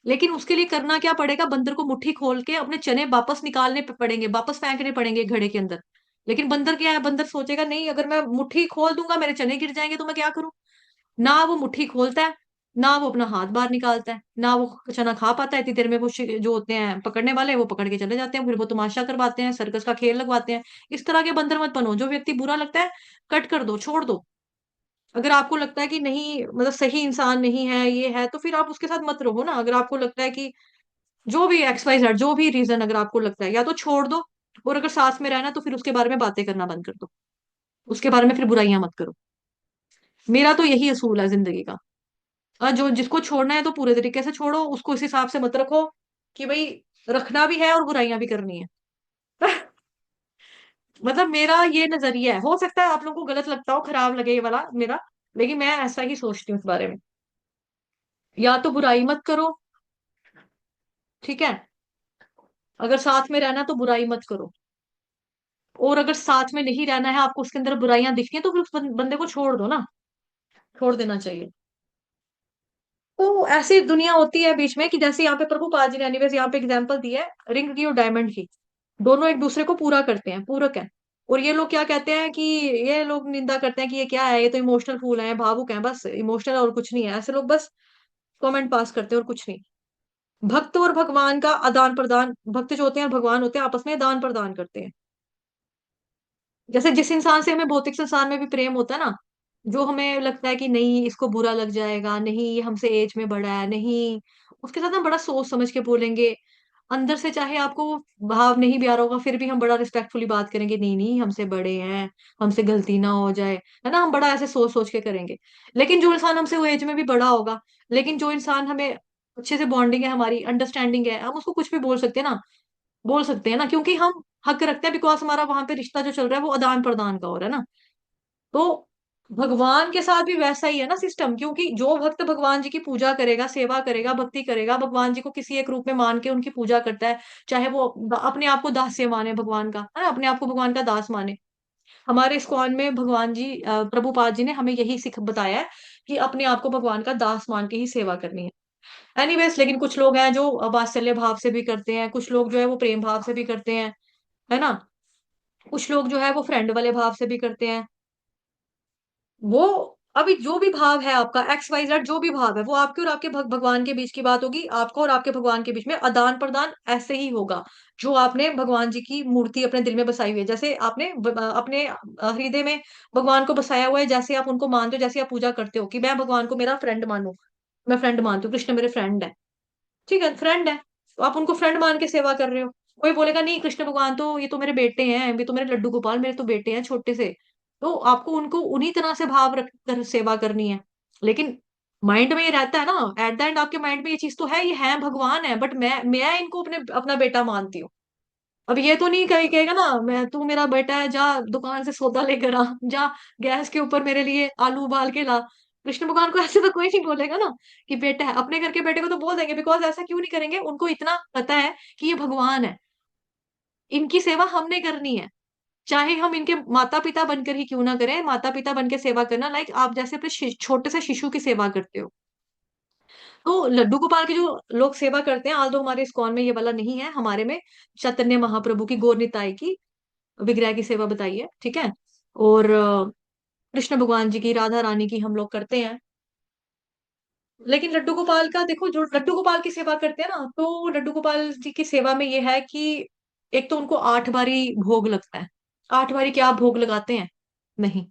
लेकिन उसके लिए करना क्या पड़ेगा, बंदर को मुट्ठी खोल के अपने चने वापस निकालने पड़ेंगे, वापस फेंकने पड़ेंगे घड़े के अंदर। लेकिन बंदर क्या है, बंदर सोचेगा नहीं, अगर मैं मुट्ठी खोल दूंगा मेरे चने गिर जाएंगे तो मैं क्या करूं। ना वो मुट्ठी खोलता है, ना वो अपना हाथ बाहर निकालता है, ना वो चना खा पाता है। इतनी देर में वो जो होते हैं पकड़ने वाले, वो पकड़ के चले जाते हैं, फिर वो तमाशा करवाते हैं, सर्कस का खेल लगवाते हैं। इस तरह के बंदर मत बनो। जो व्यक्ति बुरा लगता है कट कर दो, छोड़ दो। अगर आपको लगता है कि नहीं मतलब सही इंसान नहीं है ये है, तो फिर आप उसके साथ मत रहो ना। अगर आपको लगता है कि जो भी एक्स वाई जेड, जो भी रीजन अगर आपको लगता है, या तो छोड़ दो, और अगर साथ में रहना तो फिर उसके बारे में बातें करना बंद कर दो, उसके बारे में फिर बुराइयां मत करो। मेरा तो यही असूल है जिंदगी का। जो जिसको छोड़ना है तो पूरे तरीके से छोड़ो, उसको इस हिसाब से मत रखो कि भाई रखना भी है और बुराइयां भी करनी है। मतलब मेरा ये नजरिया है, हो सकता है आप लोगों को गलत लगता हो, खराब लगे ये वाला मेरा, लेकिन मैं ऐसा ही सोचती हूँ इस बारे में। या तो बुराई मत करो, ठीक है, अगर साथ में रहना तो बुराई मत करो, और अगर साथ में नहीं रहना है, आपको उसके अंदर बुराइयां दिखती हैं, तो फिर उस बंदे को छोड़ दो ना, छोड़ देना चाहिए। तो ऐसी दुनिया होती है बीच में कि जैसे यहाँ पे प्रभुपाद जी ने एनीवेज यहाँ पे एग्जांपल दी है रिंग की और डायमंड की, दोनों एक दूसरे को पूरा करते हैं, पूरक है। और ये लोग क्या कहते हैं कि ये लोग निंदा करते हैं कि ये क्या है, ये तो इमोशनल फूल है, भावुक है, बस इमोशनल और कुछ नहीं है, ऐसे लोग बस कमेंट पास करते हैं और कुछ नहीं। भक्त और भगवान का आदान प्रदान, भक्त जो होते हैं और भगवान होते हैं आपस में आदान प्रदान करते हैं। जैसे जिस इंसान से हमें भौतिक संसार में भी प्रेम होता है ना, जो हमें लगता है कि नहीं इसको बुरा लग जाएगा, नहीं ये हमसे एज में बड़ा है, नहीं, उसके साथ हम बड़ा सोच समझ के बोलेंगे। अंदर से चाहे आपको भाव नहीं भी आ रहा होगा, फिर भी हम बड़ा रिस्पेक्टफुली बात करेंगे, नहीं नहीं हमसे बड़े हैं, हमसे गलती ना हो जाए, है ना, हम बड़ा ऐसे सोच सोच के करेंगे। लेकिन जो इंसान हमसे वो एज में भी बड़ा होगा, लेकिन जो इंसान हमें अच्छे से बॉन्डिंग है, हमारी अंडरस्टैंडिंग है, हम उसको कुछ भी बोल सकते हैं ना, बोल सकते हैं ना, क्योंकि हम हक रखते हैं, बिकॉज हमारा वहां पे रिश्ता जो चल रहा है वो आदान प्रदान का हो रहा है ना। तो भगवान के साथ भी वैसा ही है ना सिस्टम, क्योंकि जो भक्त भगवान जी की पूजा करेगा, सेवा करेगा, भक्ति करेगा, भगवान जी को किसी एक रूप में मान के उनकी पूजा करता है, चाहे वो अपने आप को दास्य माने भगवान का, है ना, अपने आप को भगवान का दास माने। हमारे इस्कॉन में भगवान जी प्रभुपाद जी ने हमें यही सिख बताया है कि अपने आप को भगवान का दास मान के ही सेवा करनी है। एनीवेज, लेकिन कुछ लोग हैं जो वात्सल्य भाव से भी करते हैं, कुछ लोग जो है वो प्रेम भाव से भी करते हैं, है ना, कुछ लोग जो है वो फ्रेंड वाले भाव से भी करते हैं। वो अभी जो भी भाव है आपका, एक्स वाई जेड जो भी भाव है, वो आपके और आपके भगवान के बीच की बात होगी, आपको और आपके भगवान के बीच में आदान प्रदान ऐसे ही होगा। जो आपने भगवान जी की मूर्ति अपने दिल में बसाई हुई है, जैसे आपने अपने हृदय में भगवान को बसाया हुआ है, जैसे आप उनको मानते हो, जैसे आप पूजा करते हो कि मैं भगवान को मेरा फ्रेंड मानू, मैं फ्रेंड मानती हूँ, कृष्ण मेरे फ्रेंड है, ठीक है, फ्रेंड है, तो आप उनको फ्रेंड मान के सेवा कर रहे हो। कोई बोलेगा नहीं, कृष्ण भगवान तो ये तो मेरे बेटे हैं, ये तो मेरे लड्डू गोपाल मेरे तो बेटे हैं छोटे से, तो आपको उनको उन्हीं तरह से भाव रख कर सेवा करनी है। लेकिन माइंड में ये रहता है ना, एट द एंड आपके माइंड में ये चीज तो है, ये है भगवान है, बट मैं इनको अपने अपना बेटा मानती हूँ। अब ये तो नहीं कहेगा ना, मैं तू मेरा बेटा है, जा दुकान से सौदा लेकर आ, जा गैस के ऊपर मेरे लिए आलू उबाल के ला। कृष्ण भगवान को ऐसे तो कोई नहीं बोलेगा ना कि बेटा है। अपने घर के बेटे को तो बोल देंगे, बिकॉज ऐसा क्यों नहीं करेंगे, उनको इतना पता है कि ये भगवान है, इनकी सेवा हमने करनी है, चाहे हम इनके माता पिता बनकर ही क्यों ना करें। माता पिता बन के सेवा करना, लाइक आप जैसे अपने छोटे से शिशु की सेवा करते हो। तो लड्डू गोपाल की जो लोग सेवा करते हैं, आल्दो हमारे इस्कॉन में ये वाला नहीं है, हमारे में चैतन्य महाप्रभु की गौर निताई की विग्रह की सेवा बताई है, ठीक है। और कृष्ण भगवान जी की, राधा रानी की हम लोग करते हैं। लेकिन लड्डू गोपाल का देखो, जो लड्डू गोपाल की सेवा करते हैं ना, तो लड्डू गोपाल जी की सेवा में ये है कि एक तो उनको 8 बारी भोग लगता है। 8 बारी क्या आप भोग लगाते हैं? नहीं।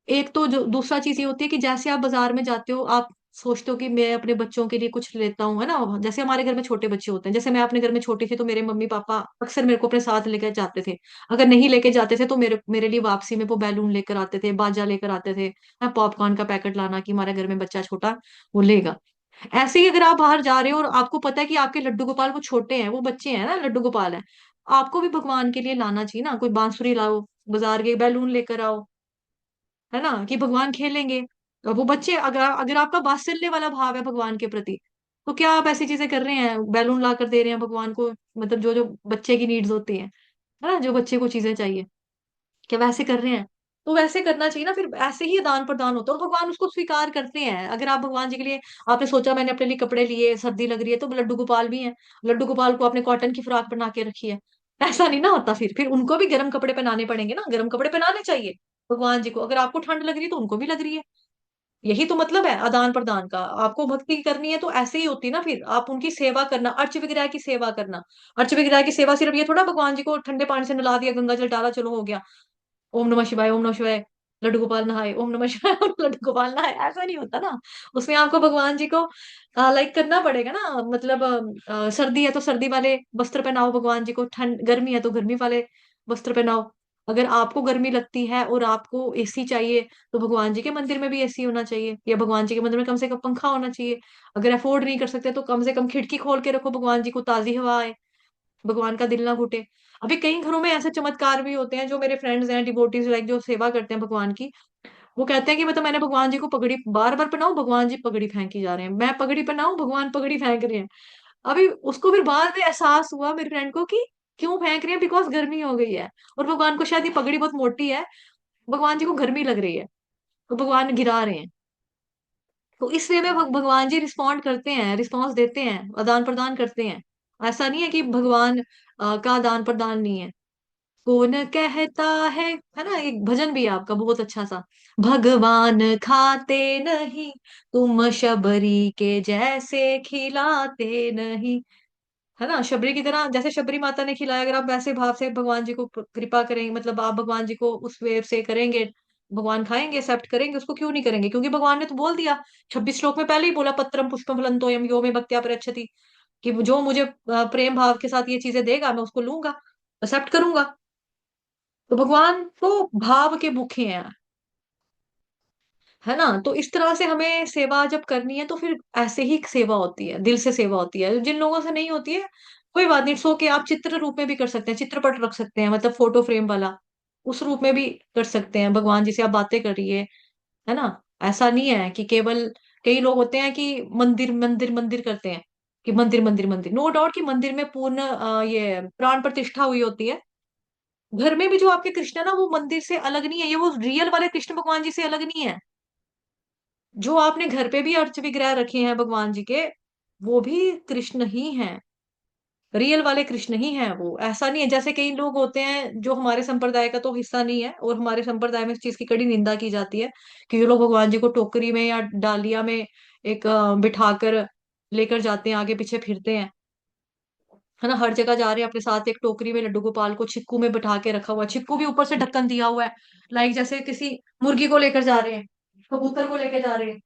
एक तो जो दूसरा चीज ये होती है कि जैसे आप बाजार में जाते हो, आप सोचते हो कि मैं अपने बच्चों के लिए कुछ लेता हूँ, है ना, जैसे हमारे घर में छोटे बच्चे होते हैं, जैसे मैं अपने घर में छोटी थी तो मेरे मम्मी पापा अक्सर मेरे को अपने साथ लेकर जाते थे। अगर नहीं लेके जाते थे तो मेरे मेरे लिए वापसी में वो बैलून लेकर आते थे, बाजा लेकर आते थे, पॉपकॉर्न का पैकेट लाना कि हमारे घर में बच्चा छोटा वो लेगा। ऐसे ही अगर आप बाहर जा रहे हो और आपको पता है कि आपके लड्डू गोपाल वो छोटे हैं, वो बच्चे हैं ना, लड्डू गोपाल है, आपको भी भगवान के लिए लाना चाहिए ना, कोई बांसुरी लाओ, बाजार के बैलून लेकर आओ, है ना, कि भगवान खेलेंगे। अब वो बच्चे, अगर अगर आपका वात्सल्य वाला भाव है भगवान के प्रति, तो क्या आप ऐसी चीजें कर रहे हैं, बैलून ला कर दे रहे हैं भगवान को, मतलब जो जो बच्चे की नीड्स होती हैं, है ना, जो बच्चे को चीजें चाहिए, क्या वैसे कर रहे हैं? तो वैसे करना चाहिए ना, फिर ऐसे ही दान प्रदान होता है और भगवान उसको स्वीकार करते हैं। अगर आप भगवान जी के लिए, आपने सोचा मैंने अपने लिए कपड़े लिए, सर्दी लग रही है, तो लड्डू गोपाल भी हैं, लड्डू गोपाल को आपने कॉटन की फ्रॉक बना के रखी है, ऐसा नहीं ना होता, फिर उनको भी गर्म कपड़े पहनाने पड़ेंगे ना, गर्म कपड़े पहनाने चाहिए भगवान जी को। अगर आपको ठंड लग रही है तो उनको भी लग रही है। यही तो मतलब है आदान प्रदान का। आपको भक्ति करनी है तो ऐसे ही होती ना, फिर आप उनकी सेवा करना, अर्च विग्रह की सेवा करना। अर्च विग्रह की सेवा सिर्फ ये थोड़ा भगवान जी को ठंडे पानी से नला दिया, गंगा जल डाला, चलो हो गया, ओम नमः शिवाय, ओम नमः शिवाय, लड्डू गोपाल नहाए, ओम नमः शिवाय और लड्डू गोपाल नहाए, ऐसा नहीं होता ना। उसमें आपको भगवान जी को लाइक करना पड़ेगा ना, मतलब सर्दी है तो सर्दी वाले वस्त्र पहनाओ भगवान जी को, ठंड गर्मी है तो गर्मी वाले वस्त्र पहनाओ। अगर आपको गर्मी लगती है और आपको एसी चाहिए, तो भगवान जी के मंदिर में भी एसी होना चाहिए, या भगवान जी के मंदिर में कम से कम पंखा होना चाहिए। अगर अफोर्ड नहीं कर सकते तो कम से कम खिड़की खोल के रखो, भगवान जी को ताजी हवा आए, भगवान का दिल ना घुटे। अभी कई घरों में ऐसे चमत्कार भी होते हैं, जो मेरे फ्रेंड्स हैं डिवोटीज, लाइक जो सेवा करते हैं भगवान की, वो कहते हैं कि मतलब मैंने भगवान जी को पगड़ी बार बार पहनाऊं, भगवान जी पगड़ी फेंकी जा रहे हैं, मैं पगड़ी पहनाऊं, भगवान पगड़ी फेंक रहे हैं। अभी उसको फिर बाद में एहसास हुआ मेरे फ्रेंड को कि क्यों फेंक रहे हैं, बिकॉज गर्मी हो गई है, और भगवान को शायद ये पगड़ी बहुत मोटी है, भगवान जी को गर्मी लग रही है, तो भगवान गिरा रहे हैं। तो इस वे में भगवान जी रिस्पॉन्ड करते हैं, रिस्पॉन्स देते हैं, आदान प्रदान करते हैं। ऐसा नहीं है कि भगवान का आदान प्रदान नहीं है। कौन कहता है ना, एक भजन भी है आपका बहुत अच्छा सा, भगवान खाते नहीं, तुम शबरी के जैसे खिलाते नहीं, है ना, शबरी की तरह, जैसे शबरी माता ने खिलाया, अगर आप वैसे भाव से भगवान जी को कृपा करेंगे, मतलब आप भगवान जी को उस वे से करेंगे, भगवान खाएंगे, एक्सेप्ट करेंगे उसको, क्यों नहीं करेंगे, क्योंकि भगवान ने तो बोल दिया, 26 श्लोक में पहले ही बोला, पत्रम पुष्पम फलंतोयम यो मे भक्त्या प्रयच्छति, कि जो मुझे प्रेम भाव के साथ ये चीजें देगा, मैं उसको लूंगा, एक्सेप्ट करूंगा। तो भगवान तो भाव के भूखे हैं, है ना। तो इस तरह से हमें सेवा जब करनी है तो फिर ऐसे ही सेवा होती है, दिल से सेवा होती है। जिन लोगों से नहीं होती है, कोई बात नहीं, सो के आप चित्र रूप में भी कर सकते हैं, चित्रपट रख सकते हैं, मतलब फोटो फ्रेम वाला, उस रूप में भी कर सकते हैं भगवान जी से आप बातें कर रही है ना। ऐसा नहीं है कि केवल, कई लोग होते हैं कि मंदिर मंदिर मंदिर करते हैं, कि मंदिर मंदिर मंदिर, नो डाउट कि मंदिर में पूर्ण ये प्राण प्रतिष्ठा हुई होती है। घर में भी जो आपके कृष्ण है ना, वो मंदिर से अलग नहीं है, ये वो रियल वाले कृष्ण भगवान जी से अलग नहीं है। जो आपने घर पे भी अर्च विग्रह रखे हैं भगवान जी के, वो भी कृष्ण ही हैं, रियल वाले कृष्ण ही हैं वो। ऐसा नहीं है जैसे कई लोग होते हैं जो हमारे संप्रदाय का तो हिस्सा नहीं है, और हमारे संप्रदाय में इस चीज की कड़ी निंदा की जाती है कि ये लोग भगवान जी को टोकरी में या डालिया में एक बिठाकर लेकर जाते हैं, आगे पीछे फिरते हैं, है ना। हर जगह जा रहे हैं अपने साथ एक टोकरी में लड्डू गोपाल को छिक्कू में बिठा के रखा हुआ है, छिक्कू भी ऊपर से ढक्कन दिया हुआ है, लाइक जैसे किसी मुर्गी को लेकर जा रहे हैं, कबूतर को लेकर जा रहे हैं।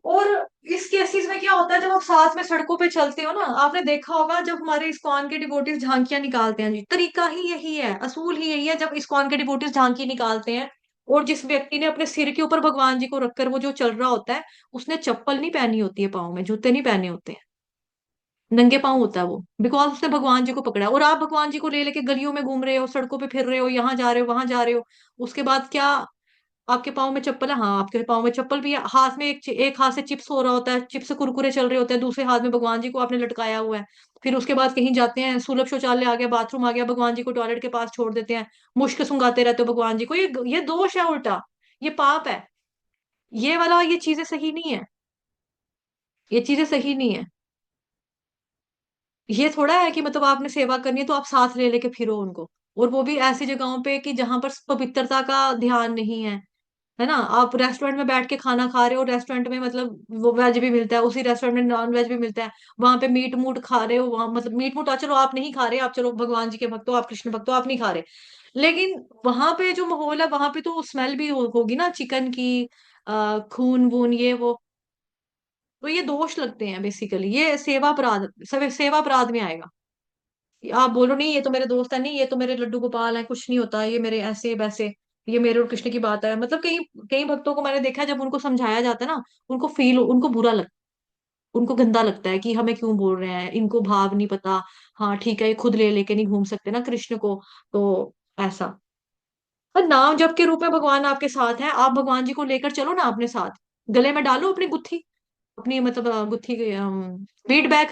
और इस केसेस में क्या होता है, जब आप साथ में सड़कों पे चलते हो ना, आपने देखा होगा जब हमारे इस्कॉन के डिवोटीज झांकियां निकालते हैं जी, तरीका ही यही है, असूल ही यही है। जब इस्कॉन के डिवोटीज झांकी निकालते हैं, और जिस व्यक्ति ने अपने सिर के ऊपर भगवान जी को रखकर वो जो चल रहा होता है, उसने चप्पल नहीं पहनी होती है, पाँव में जूते नहीं पहने होते हैं, नंगे पाँव होता है वो, बिकॉज उसने भगवान जी को पकड़ा है। और आप भगवान जी को ले लेके गलियों में घूम रहे हो, सड़कों पे फिर रहे हो, यहाँ जा रहे हो वहां जा रहे हो, उसके बाद क्या आपके पाँव में चप्पल है? हाँ, आपके पाँव में चप्पल भी है, हाथ में एक हाथ से चिप्स हो रहा होता है, चिप्स से कुरकुरे चल रहे होते हैं, दूसरे हाथ में भगवान जी को आपने लटकाया हुआ है। फिर उसके बाद कहीं जाते हैं, सुलभ शौचालय आ गया, बाथरूम आ गया, भगवान जी को टॉयलेट के पास छोड़ देते हैं, मुश्क सुंघाते रहते हो भगवान जी को, ये दोष है उल्टा, ये पाप है, ये वाला, ये चीजें सही नहीं है, ये चीजें सही नहीं है। ये थोड़ा है कि मतलब आपने सेवा करनी है तो आप साथ ले लेके फिरो उनको, और वो भी ऐसी जगहों पे कि जहां पर पवित्रता का ध्यान नहीं है ना। आप रेस्टोरेंट में बैठ के खाना खा रहे हो, रेस्टोरेंट में मतलब वो वेज भी मिलता है, उसी रेस्टोरेंट में नॉन वेज भी मिलता है, वहां पे मीट मूट खा रहे हो, वहां मतलब मीट मूट चलो आप नहीं खा रहे, आप चलो भगवान जी के भक्त हो, आप कृष्ण भक्त हो, आप नहीं खा रहे, लेकिन वहां पे जो माहौल है वहां पे तो स्मेल भी होगी ना चिकन की, खून वून ये वो, तो ये दोष लगते हैं बेसिकली, ये सेवा अपराध, सेवा अपराध में आएगा। आप बोलो नहीं ये तो मेरे दोस्त है, नहीं ये तो मेरे लड्डू गोपाल है, कुछ नहीं होता, ये मेरे ऐसे वैसे, ये मेरे और कृष्ण की बात है, मतलब कई कई भक्तों को मैंने देखा है जब उनको समझाया जाता है ना, उनको फील, उनको बुरा लगता, उनको गंदा लगता है कि हमें क्यों बोल रहे हैं, इनको भाव नहीं पता। हाँ ठीक है, ये खुद ले लेके नहीं घूम सकते ना कृष्ण को, तो ऐसा। और नाम जप के रूप में भगवान आपके साथ है, आप भगवान जी को लेकर चलो ना अपने साथ, गले में डालो अपनी गुत्थी, अपनी मतलब गुत्थी बीट बैग,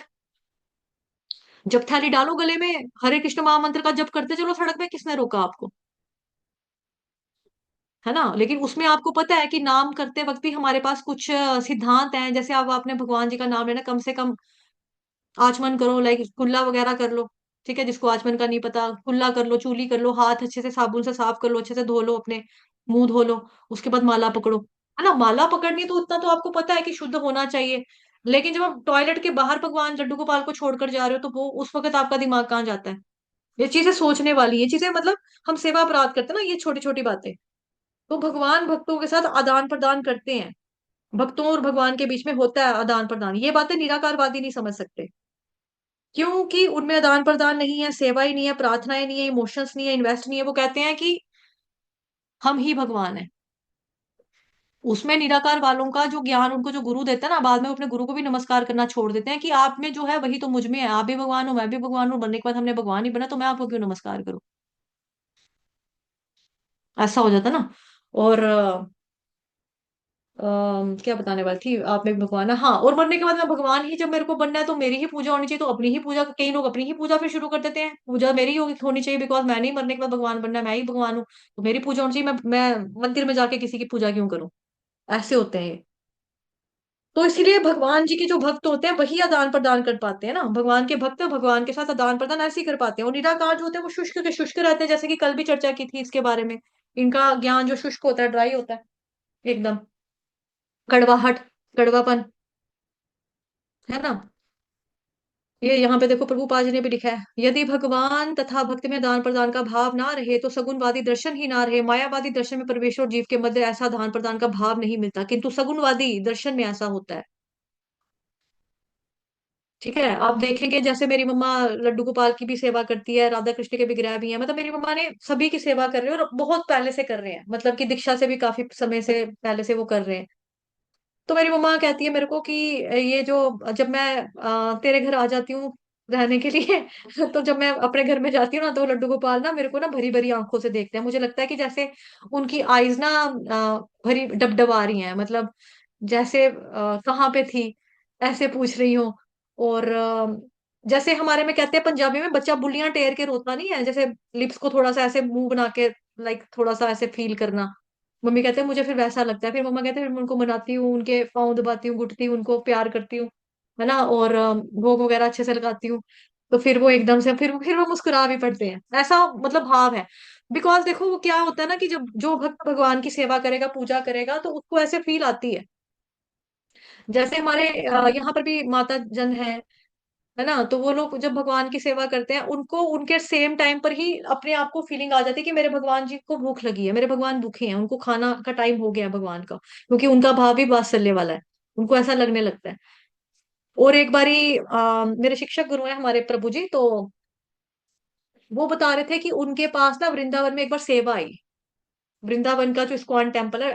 जप थैली डालो गले में, हरे कृष्ण महामंत्र का जप करते चलो सड़क में, किसने रोका आपको, है ना। लेकिन उसमें आपको पता है कि नाम करते वक्त भी हमारे पास कुछ सिद्धांत हैं, जैसे अब आपने भगवान जी का नाम लेना, कम से कम आचमन करो, लाइक कुल्ला वगैरह कर लो, ठीक है, जिसको आचमन का नहीं पता, कुल्ला कर लो, चूली कर लो, हाथ अच्छे से साबुन से साफ कर लो, अच्छे से धो लो अपने, मुंह धो लो, उसके बाद माला पकड़ो, है ना। माला पकड़नी तो उतना तो आपको पता है कि शुद्ध होना चाहिए, लेकिन जब आप टॉयलेट के बाहर भगवान लड्डू गोपाल को छोड़कर जा रहे हो, तो वो उस वक्त आपका दिमाग कहाँ जाता है। ये चीजें सोचने वाली, ये चीजें मतलब हम सेवा अपराध करते हैं ना, ये छोटी छोटी बातें, तो भगवान भक्तों के साथ आदान प्रदान करते हैं, भक्तों और भगवान के बीच में होता है आदान प्रदान, ये बातें निराकारवादी नहीं समझ सकते, क्योंकि उनमें आदान प्रदान नहीं है, सेवा ही नहीं है, प्रार्थनाएं नहीं है, इमोशंस नहीं है, इन्वेस्ट नहीं है, वो कहते हैं कि हम ही भगवान है। उसमें निराकार वालों का जो ज्ञान उनको जो गुरु देता है ना, बाद में वो अपने गुरु को भी नमस्कार करना छोड़ देते हैं कि आप में जो है वही तो मुझ में है, आप भी भगवान हो मैं भी भगवान हूँ, बनने के बाद हमने भगवान ही बना, तो मैं आपको क्यों नमस्कार करूं, ऐसा हो जाता ना। और क्या बताने वाली थी, आप में भी भगवान है, हाँ, और मरने के बाद मैं भगवान ही, जब मेरे को बनना है तो मेरी ही पूजा होनी चाहिए, तो अपनी ही पूजा, कई लोग अपनी ही पूजा फिर शुरू कर देते हैं, पूजा मेरी होनी चाहिए, बिकॉज मैंने ही मरने के बाद भगवान बनना है, मैं ही भगवान हूँ, तो मेरी पूजा होनी चाहिए, मैं मंदिर में जाके किसी की पूजा क्यों करूं, ऐसे होते हैं ये। तो इसीलिए भगवान जी के जो भक्त होते हैं वही आदान प्रदान कर पाते हैं ना, भगवान के भक्त भगवान के साथ आदान प्रदान ऐसे ही कर पाते हैं, और निराकार जो होते हैं वो शुष्क के शुष्क रहते हैं, जैसे कि कल भी चर्चा की थी इसके बारे में, इनका ज्ञान जो शुष्क होता है, ड्राई होता है एकदम, कड़वाहट, कड़वापन, है ना। ये यहाँ पे देखो प्रभुपाद जी ने भी लिखा है, यदि भगवान तथा भक्त में दान प्रदान का भाव ना रहे तो सगुणवादी दर्शन ही ना रहे, मायावादी दर्शन में परमेश्वर और जीव के मध्य ऐसा दान प्रदान का भाव नहीं मिलता, किंतु सगुणवादी दर्शन में ऐसा होता है। ठीक है, आप देखेंगे जैसे मेरी मम्मा लड्डू गोपाल की भी सेवा करती है, राधा कृष्ण के विग्रह भी हैं, मतलब मेरी मम्मा ने सभी की सेवा कर रहे हैं, और बहुत पहले से कर रहे हैं, मतलब कि दीक्षा से भी काफी समय से पहले से वो कर रहे हैं। तो मेरी मम्मा कहती है मेरे को कि ये जो, जब मैं तेरे घर आ जाती हूँ रहने के लिए तो जब मैं अपने घर में जाती हूँ ना, तो लड्डू गोपाल ना मेरे को ना भरी भरी आंखों से देखते हैं। मुझे लगता है कि जैसे उनकी आईज ना भरी डबडबा रही हैं, मतलब जैसे कहाँ पे थी, ऐसे पूछ रही हो। और जैसे हमारे में कहते हैं पंजाबी में, बच्चा बुलियां टेर के रोता नहीं है, जैसे लिप्स को थोड़ा सा ऐसे मुंह बना के, लाइक थोड़ा सा ऐसे फील करना। मम्मी कहते हैं मुझे फिर वैसा लगता है। फिर मम्मा कहते हैं फिर मैं उनको मनाती हूँ, उनके पाँव दबाती हूँ, घुटती हूँ, उनको प्यार करती हूँ, है ना, और भोग वगैरह अच्छे से लगाती हूँ। तो फिर वो एकदम से फिर वो मुस्कुरा भी पड़ते हैं, ऐसा मतलब भाव है। बिकॉज देखो वो क्या होता है ना, कि जब जो भक्त भगवान की सेवा करेगा, पूजा करेगा, तो उसको ऐसे फील आती है। जैसे हमारे यहाँ पर भी माता जन है ना, तो वो लोग जब भगवान की सेवा करते हैं, उनको उनके सेम टाइम पर ही अपने आप को फीलिंग आ जाती है कि मेरे भगवान जी को भूख लगी है, मेरे भगवान भूखे हैं, उनको खाना का टाइम हो गया है भगवान का, क्योंकि उनका भाव भी वात्सल्य वाला है। उनको ऐसा लगने लगता है। और एक बारी मेरे शिक्षक गुरु हैं हमारे प्रभु जी, तो वो बता रहे थे कि उनके पास ना वृंदावन में एक बार सेवा आई। वृंदावन का जो इस्कॉन टेम्पल है,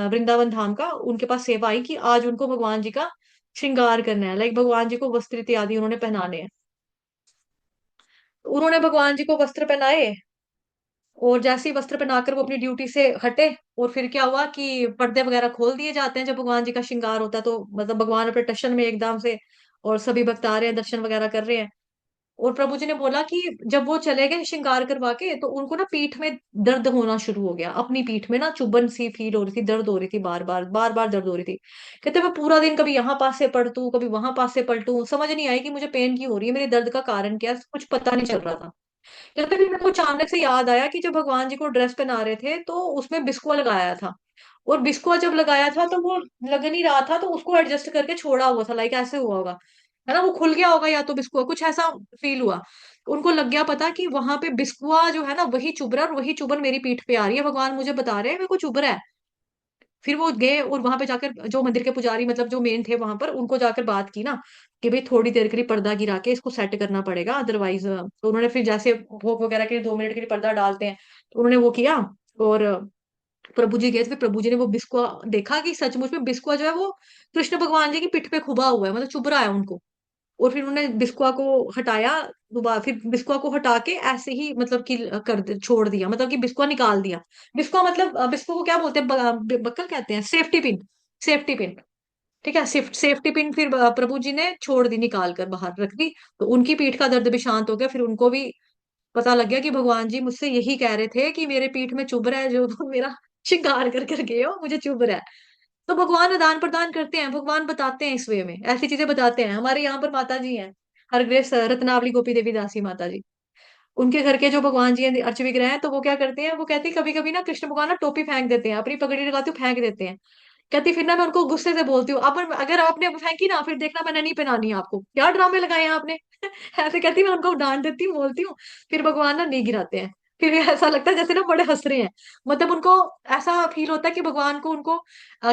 वृंदावन धाम का, उनके पास सेवा आई कि आज उनको भगवान जी का श्रृंगार करना है, लाइक भगवान जी को वस्त्र इत्यादि उन्होंने पहनाने हैं। उन्होंने भगवान जी को वस्त्र पहनाए, और जैसे ही वस्त्र पहनाकर वो अपनी ड्यूटी से हटे, और फिर क्या हुआ कि पर्दे वगैरह खोल दिए जाते हैं जब भगवान जी का श्रृंगार होता है, तो मतलब भगवान अपने टशन में एकदम से, और सभी भक्त आ रहे हैं, दर्शन वगैरह कर रहे हैं। और प्रभु जी ने बोला कि जब वो चले गए श्रृंगार करवा के, तो उनको ना पीठ में दर्द होना शुरू हो गया, अपनी पीठ में ना चुभन सी फील हो रही थी, दर्द हो रही थी, बार बार दर्द हो रही थी। कहते मैं पूरा दिन कभी यहाँ पास से पलटू, कभी वहां पास से पलटू, समझ नहीं आई कि मुझे पेन क्यों हो रही है, मेरे दर्द का कारण क्या है, कुछ पता नहीं चल रहा था। कहते फिर मेरे को अचानक से याद आया कि जब भगवान जी को ड्रेस पहना रहे थे, तो उसमें बिस्कुआ लगाया था, और बिस्कुआ जब लगाया था तो वो लग नहीं रहा था, तो उसको एडजस्ट करके छोड़ा हुआ था, लाइक ऐसे हुआ होगा, है ना, वो खुल गया होगा या तो बिस्कुआ, कुछ ऐसा फील हुआ। उनको लग गया पता कि वहां पे बिस्कुआ जो है ना, वही चुभ रहा है, और वही चुभन मेरी पीठ पे आ रही है, भगवान मुझे बता रहे हैं मेरे को चुभ रहा है। फिर वो गए और वहां पे जाकर जो मंदिर के पुजारी, मतलब जो मेन थे वहां पर, उनको जाकर बात की ना, कि भाई थोड़ी देर के लिए पर्दा गिरा के इसको सेट करना पड़ेगा, अदरवाइज। तो उन्होंने फिर जैसे भोग वगैरह के लिए 2 मिनट के लिए पर्दा डालते हैं, तो उन्होंने वो किया। और प्रभु जी गए थे, फिर प्रभु जी ने वो बिस्कुआ देखा कि सचमुच में बिस्कुआ जो है वो कृष्ण भगवान जी की पिठ पे खुबा हुआ है, मतलब चुभ रहा है उनको। और फिर उन्होंने बिस्कुआ को हटाया दोबारा, फिर बिस्कुआ को हटा के ऐसे ही मतलब कि छोड़ दिया, मतलब कि बिस्कुआ निकाल दिया। बिस्कुआ मतलब बिस्कुआ को क्या बोलते हैं, बक्कल कहते हैं, सेफ्टी पिन, सेफ्टी पिन। ठीक है, सेफ्टी पिन फिर प्रभु जी ने छोड़ दी, निकाल कर बाहर रख दी। तो उनकी पीठ का दर्द भी शांत हो गया, फिर उनको भी पता लग गया कि भगवान जी मुझसे यही कह रहे थे कि मेरे पीठ में चुभ रहा है, जो तुम मेरा श्रृंगार कर कर गए हो, मुझे चुभ रहा है। तो भगवान आदान प्रदान करते हैं, भगवान बताते हैं, इस वे में ऐसी चीजें बताते हैं। हमारे यहाँ पर माता जी हैं, हरग्रेस रत्नावली गोपी देवी दासी माता जी, उनके घर के जो भगवान जी हैं, अर्च विग्रह हैं, तो वो क्या करते हैं, वो कहती है कभी कभी ना कृष्ण भगवान ना टोपी फेंक देते हैं, अपनी पगड़ी लगाती हूँ फेंक देते हैं। कहती फिर ना मैं उनको गुस्से से बोलती हूँ, अब अगर आपने फेंकी ना, फिर देखना मैंने नहीं पहनानी है आपको, क्या ड्रामे लगाए हैं आपने ऐसे कहती मैं उनको डांट देती हूँ, बोलती हूँ। फिर भगवान ना नहीं गिराते हैं। फिर भी ऐसा लगता है जैसे ना बड़े हंस रहे हैं, मतलब उनको ऐसा फील होता है कि भगवान को उनको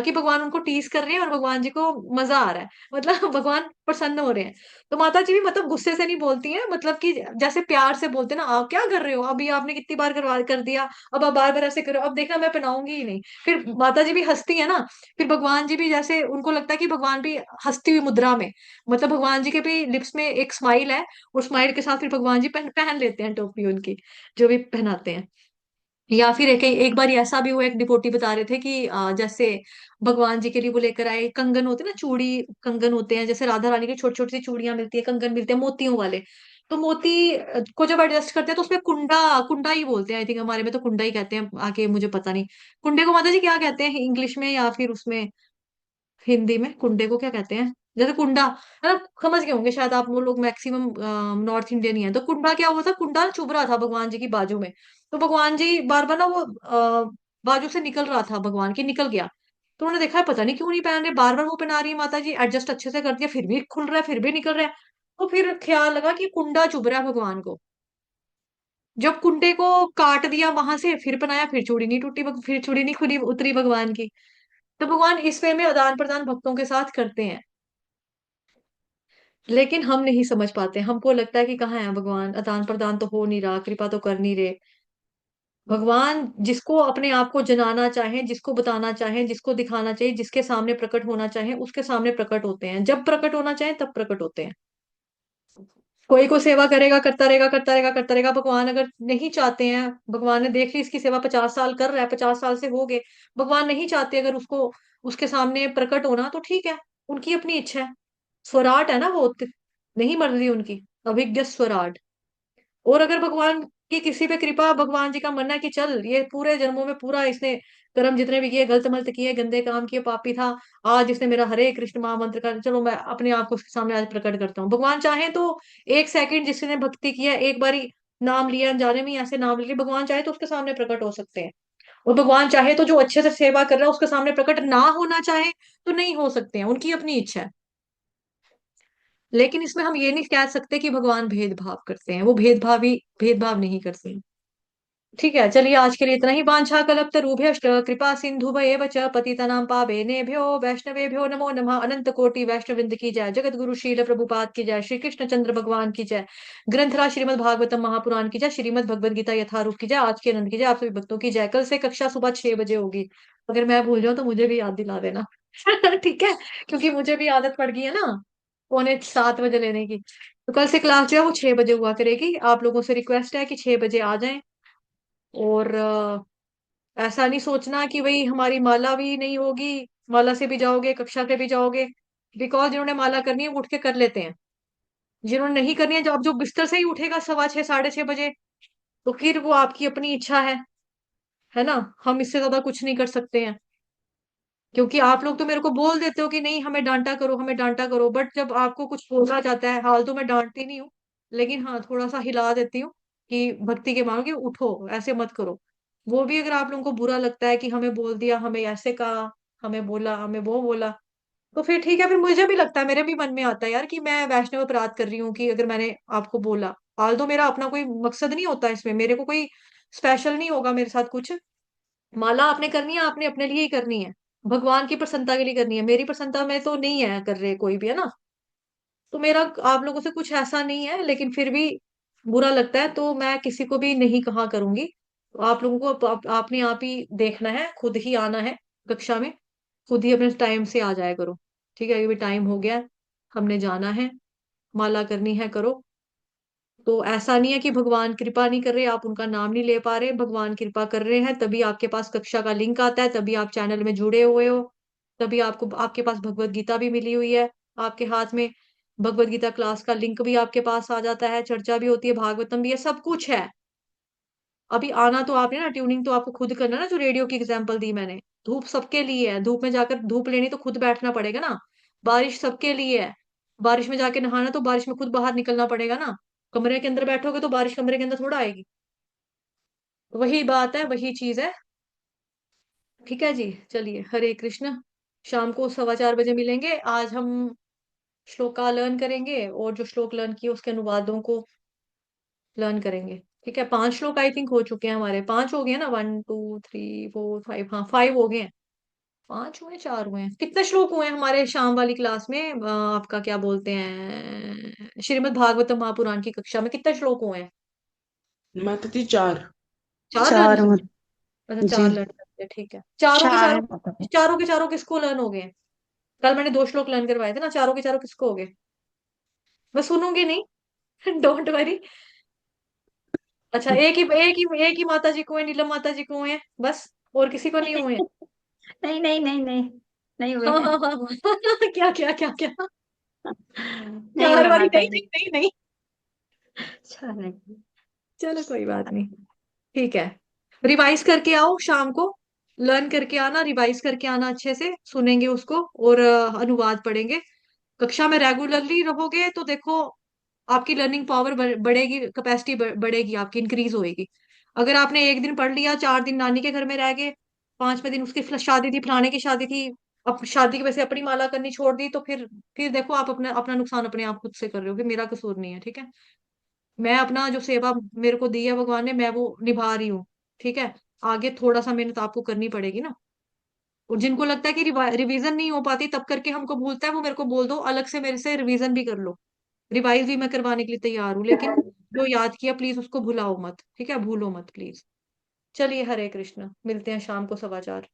कि भगवान उनको टीज कर रहे हैं, और भगवान जी को मजा आ रहा है, मतलब भगवान प्रसन्न हो रहे हैं। तो माता जी भी मतलब गुस्से से नहीं बोलती हैं, मतलब कि जैसे प्यार से बोलते हैं ना, आप क्या कर रहे हो, अभी आपने कितनी बार करवा कर दिया, अब आप बार बार ऐसे करो, अब देखना मैं पहनाऊंगी ही नहीं। फिर माता जी भी हंसती है ना। फिर भगवान जी भी जैसे उनको लगता है कि भगवान भी हंसती हुई मुद्रा में, मतलब भगवान जी के भी लिप्स में एक स्माइल है, और स्माइल के साथ फिर भगवान जी पहन लेते हैं टोपी उनकी, जो भी पहनाते हैं। या फिर एक बार ऐसा भी हुआ, एक डिपोटी बता रहे थे कि जैसे भगवान जी के लिए वो लेकर आए कंगन, होते हैं ना चूड़ी, कंगन होते हैं, जैसे राधा रानी की छोटी छोटी सी चूड़ियां मिलती है, कंगन मिलते हैं मोतियों वाले। तो मोती को जब एडजस्ट करते हैं, तो उसमें कुंडा, कुंडा ही बोलते हैं, आई थिंक हमारे में तो कुंडा ही कहते हैं, आगे मुझे पता नहीं कुंडे को माता जी क्या कहते हैं इंग्लिश में, या फिर उसमें हिंदी में कुंडे को क्या कहते हैं, जैसे कुंडा, है ना, समझ गए होंगे शायद आप, वो लोग मैक्सिमम नॉर्थ इंडियन ही है। तो कुंडा क्या हुआ था, कुंडा चुभ रहा था भगवान जी की बाजू में, तो भगवान जी बार बार ना वो बाजू से निकल रहा था भगवान की, निकल गया। तो उन्होंने देखा है पता नहीं क्यों नहीं पहन रहे, बार बार वो पहना रही है माता जी, एडजस्ट अच्छे से कर दिया, फिर भी खुल रहा है, फिर भी निकल रहा है। तो फिर ख्याल लगा कि कुंडा चुभ रहा है भगवान को। जब कुंडे को काट दिया वहां से, फिर पहनाया, फिर चूड़ी नहीं टूटी, फिर चूड़ी नहीं खुली उतरी भगवान की। तो भगवान इस वे में आदान प्रदान भक्तों के साथ करते हैं, लेकिन हम नहीं समझ पाते, हमको लगता है कि कहाँ है भगवान, आदान प्रदान तो हो नहीं रहा, कृपा तो कर नहीं रहे। भगवान जिसको अपने आप को जनाना चाहे, जिसको बताना चाहे, जिसको दिखाना चाहिए, जिसके सामने प्रकट होना चाहे, उसके सामने प्रकट होते हैं। जब प्रकट होना चाहे तब प्रकट होते हैं। कोई को सेवा करेगा, करता रहेगा, करता रहेगा, करता रहेगा। भगवान अगर नहीं चाहते हैं, भगवान ने देख ली इसकी सेवा 50 साल कर रहा है, 50 साल से हो गए, भगवान नहीं चाहते अगर उसको उसके सामने प्रकट होना, तो ठीक है, उनकी अपनी इच्छा है। स्वराट है ना वो, नहीं मर्जी उनकी, अभिज्ञ स्वराट। और अगर भगवान की किसी पे कृपा, भगवान जी का मानना है कि चल ये पूरे जन्मों में पूरा इसने कर्म जितने भी किए, गलत मलत किए, गंदे काम किए, पापी था, आज इसने मेरा हरे कृष्ण महामंत्र का, चलो मैं अपने आप को उसके सामने आज प्रकट करता हूँ। भगवान चाहे तो 1 सेकंड जिसने भक्ति किया, एक बारी नाम लिया अनजाने में, ऐसे नाम ले लिया, भगवान चाहे तो उसके सामने प्रकट हो सकते हैं। और भगवान चाहे तो जो अच्छे से सेवा कर रहा है उसके सामने प्रकट ना होना चाहे तो नहीं हो सकते हैं, उनकी अपनी इच्छा है। लेकिन इसमें हम ये नहीं कह सकते कि भगवान भेदभाव करते हैं, वो भेदभाव नहीं करते हैं। ठीक है, चलिए आज के लिए इतना ही। वांछा कल्पतरुभ्यश्च कृपा सिंधुभयेव च पतितनां पावनेभ्यो वैष्णवेभ्यो नमो नमः। अनंत कोटि वैष्णववृंद की जय, जगत गुरु शील प्रभुपाद की जय, श्री कृष्ण चंद्र भगवान की जय, ग्रंथराज श्रीमद् भागवतम महापुराण की जय, श्रीमद् भगवद गीता यथारूप की जय, आज के आनंद की जय, आप सभी भक्तों की जय। कल से कक्षा सुबह 6 बजे होगी। अगर मैं भूल जाऊं तो मुझे भी याद दिला देना। ठीक है, क्योंकि मुझे भी आदत पड़ गई है ना 6:45 लेने की। तो कल से क्लास जो है वो 6 बजे हुआ करेगी। आप लोगों से रिक्वेस्ट है कि 6 बजे आ जाएं। और ऐसा नहीं सोचना कि भाई हमारी माला भी नहीं होगी, माला से भी जाओगे, कक्षा से भी जाओगे। बिकॉज जिन्होंने माला करनी है वो उठ के कर लेते हैं। जिन्होंने नहीं करनी है, जो अब जो बिस्तर से ही उठेगा 6:15 6:30 बजे, तो फिर वो आपकी अपनी इच्छा है ना। हम इससे ज्यादा कुछ नहीं कर सकते हैं। क्योंकि आप लोग तो मेरे को बोल देते हो कि नहीं हमें डांटा करो, हमें डांटा करो, बट जब आपको कुछ बोला जाता है, हाल तो मैं डांटती नहीं हूँ, लेकिन हाँ थोड़ा सा हिला देती हूँ कि भक्ति के मानो कि उठो, ऐसे मत करो। वो भी अगर आप लोगों को बुरा लगता है कि हमें बोल दिया, हमें ऐसे कहा, हमें बोला, हमें वो बोला, तो फिर ठीक है, फिर मुझे भी लगता है, मेरे भी मन में आता है यार कि मैं वैष्णव अपराध कर रही हूँ कि अगर मैंने आपको बोला। हाल तो मेरा अपना कोई मकसद नहीं होता इसमें, मेरे को कोई स्पेशल नहीं होगा मेरे साथ कुछ। माला आपने करनी है, आपने अपने लिए ही करनी है, भगवान की प्रसन्नता के लिए करनी है, मेरी प्रसन्नता में तो नहीं है कर रहे कोई भी, है ना। तो मेरा आप लोगों से कुछ ऐसा नहीं है, लेकिन फिर भी बुरा लगता है तो मैं किसी को भी नहीं कहा करूंगी। तो आप लोगों को अपने आप ही देखना है, खुद ही आना है कक्षा में, खुद ही अपने टाइम से आ जाया करो। ठीक है, अभी टाइम हो गया है, हमने जाना है, माला करनी है, करो। तो ऐसा नहीं है कि भगवान कृपा नहीं कर रहे, आप उनका नाम नहीं ले पा रहे, भगवान कृपा कर रहे हैं, तभी आपके पास कक्षा का लिंक आता है, तभी आप चैनल में जुड़े हुए हो, तभी आपको आपके पास भगवत गीता भी मिली हुई है आपके हाथ में। भगवत गीता क्लास का लिंक भी आपके पास आ जाता है, चर्चा भी होती है, भागवतम भी है, सब कुछ है। अभी आना तो आपने ना, ट्यूनिंग तो आपको खुद करना ना, जो रेडियो की एग्जांपल दी मैंने। धूप सबके लिए है, धूप में जाकर धूप लेनी तो खुद बैठना पड़ेगा ना। बारिश सबके लिए है, बारिश में जाके नहाना तो बारिश में खुद बाहर निकलना पड़ेगा ना। कमरे के अंदर बैठोगे तो बारिश कमरे के अंदर थोड़ा आएगी। वही बात है, वही चीज है। ठीक है जी, चलिए, हरे कृष्ण। शाम को 4:15 बजे मिलेंगे। आज हम श्लोका लर्न करेंगे, और जो श्लोक लर्न किए उसके अनुवादों को लर्न करेंगे। ठीक है, 5 श्लोक आई थिंक हो चुके हैं हमारे, 5 हो गए ना, 1 2 3 4 5, हाँ 5 हो गए हैं। 5 हुए, 4 हुए हैं, कितने श्लोक हुए हैं हमारे शाम वाली क्लास में, आपका क्या बोलते हैं, श्रीमद् भागवतम महापुराण की कक्षा में कितने श्लोक हुए हैं? माता जी 4। 4 लर्न चार कर, और अच्छा जी 4 लर्न करते हैं, ठीक है। चारों के चार चारों, है माता जी। चारों के चारों किसको लर्न हो गए हैं? कल मैंने 2 श्लोक लर्न करवाए थे ना, चारों के चारों किसको हो गए? मैं सुनूंगी नहीं। Don't worry. अच्छा, एक ही माता जी को है, नीलम माता जी को है बस, और किसी को नहीं हुए हैं? नहीं नहीं नहीं नहीं, नहीं हुए हाँ हैं। हाँ हाँ हाँ। क्या क्या क्या क्या? नहीं चार हुए वाली, माता नहीं जी। नहीं नहीं नहीं। अच्छा नहीं। चलो कोई बात नहीं, ठीक है। रिवाइज करके आओ शाम को, लर्न करके आना, रिवाइज करके आना, अच्छे से सुनेंगे उसको, और अनुवाद पढ़ेंगे। कक्षा में रेगुलरली रहोगे तो देखो आपकी लर्निंग पावर बढ़ेगी, कैपेसिटी बढ़ेगी, आपकी इंक्रीज होएगी। अगर आपने एक दिन पढ़ लिया, 4 दिन नानी के घर में रह गए, 5वें दिन उसकी शादी थी, फलाने की शादी थी, अब शादी की वजह से अपनी माला करनी छोड़ दी, तो फिर देखो आप अपना अपना नुकसान अपने आप खुद से कर रहे हो, फिर मेरा कसूर नहीं है। ठीक है, मैं अपना जो सेवा मेरे को दी है भगवान ने, मैं वो निभा रही हूँ। ठीक है, आगे थोड़ा सा मेहनत आपको करनी पड़ेगी ना। और जिनको लगता है कि रिवीजन नहीं हो पाती तब करके हमको भूलता है, वो मेरे को बोल दो, अलग से मेरे से रिवीजन भी कर लो। रिवाइज भी मैं करवाने के लिए तैयार हूँ, लेकिन जो याद किया प्लीज उसको भुलाओ मत, ठीक है, भूलो मत प्लीज। चलिए, हरे कृष्ण, मिलते हैं शाम को 4:15।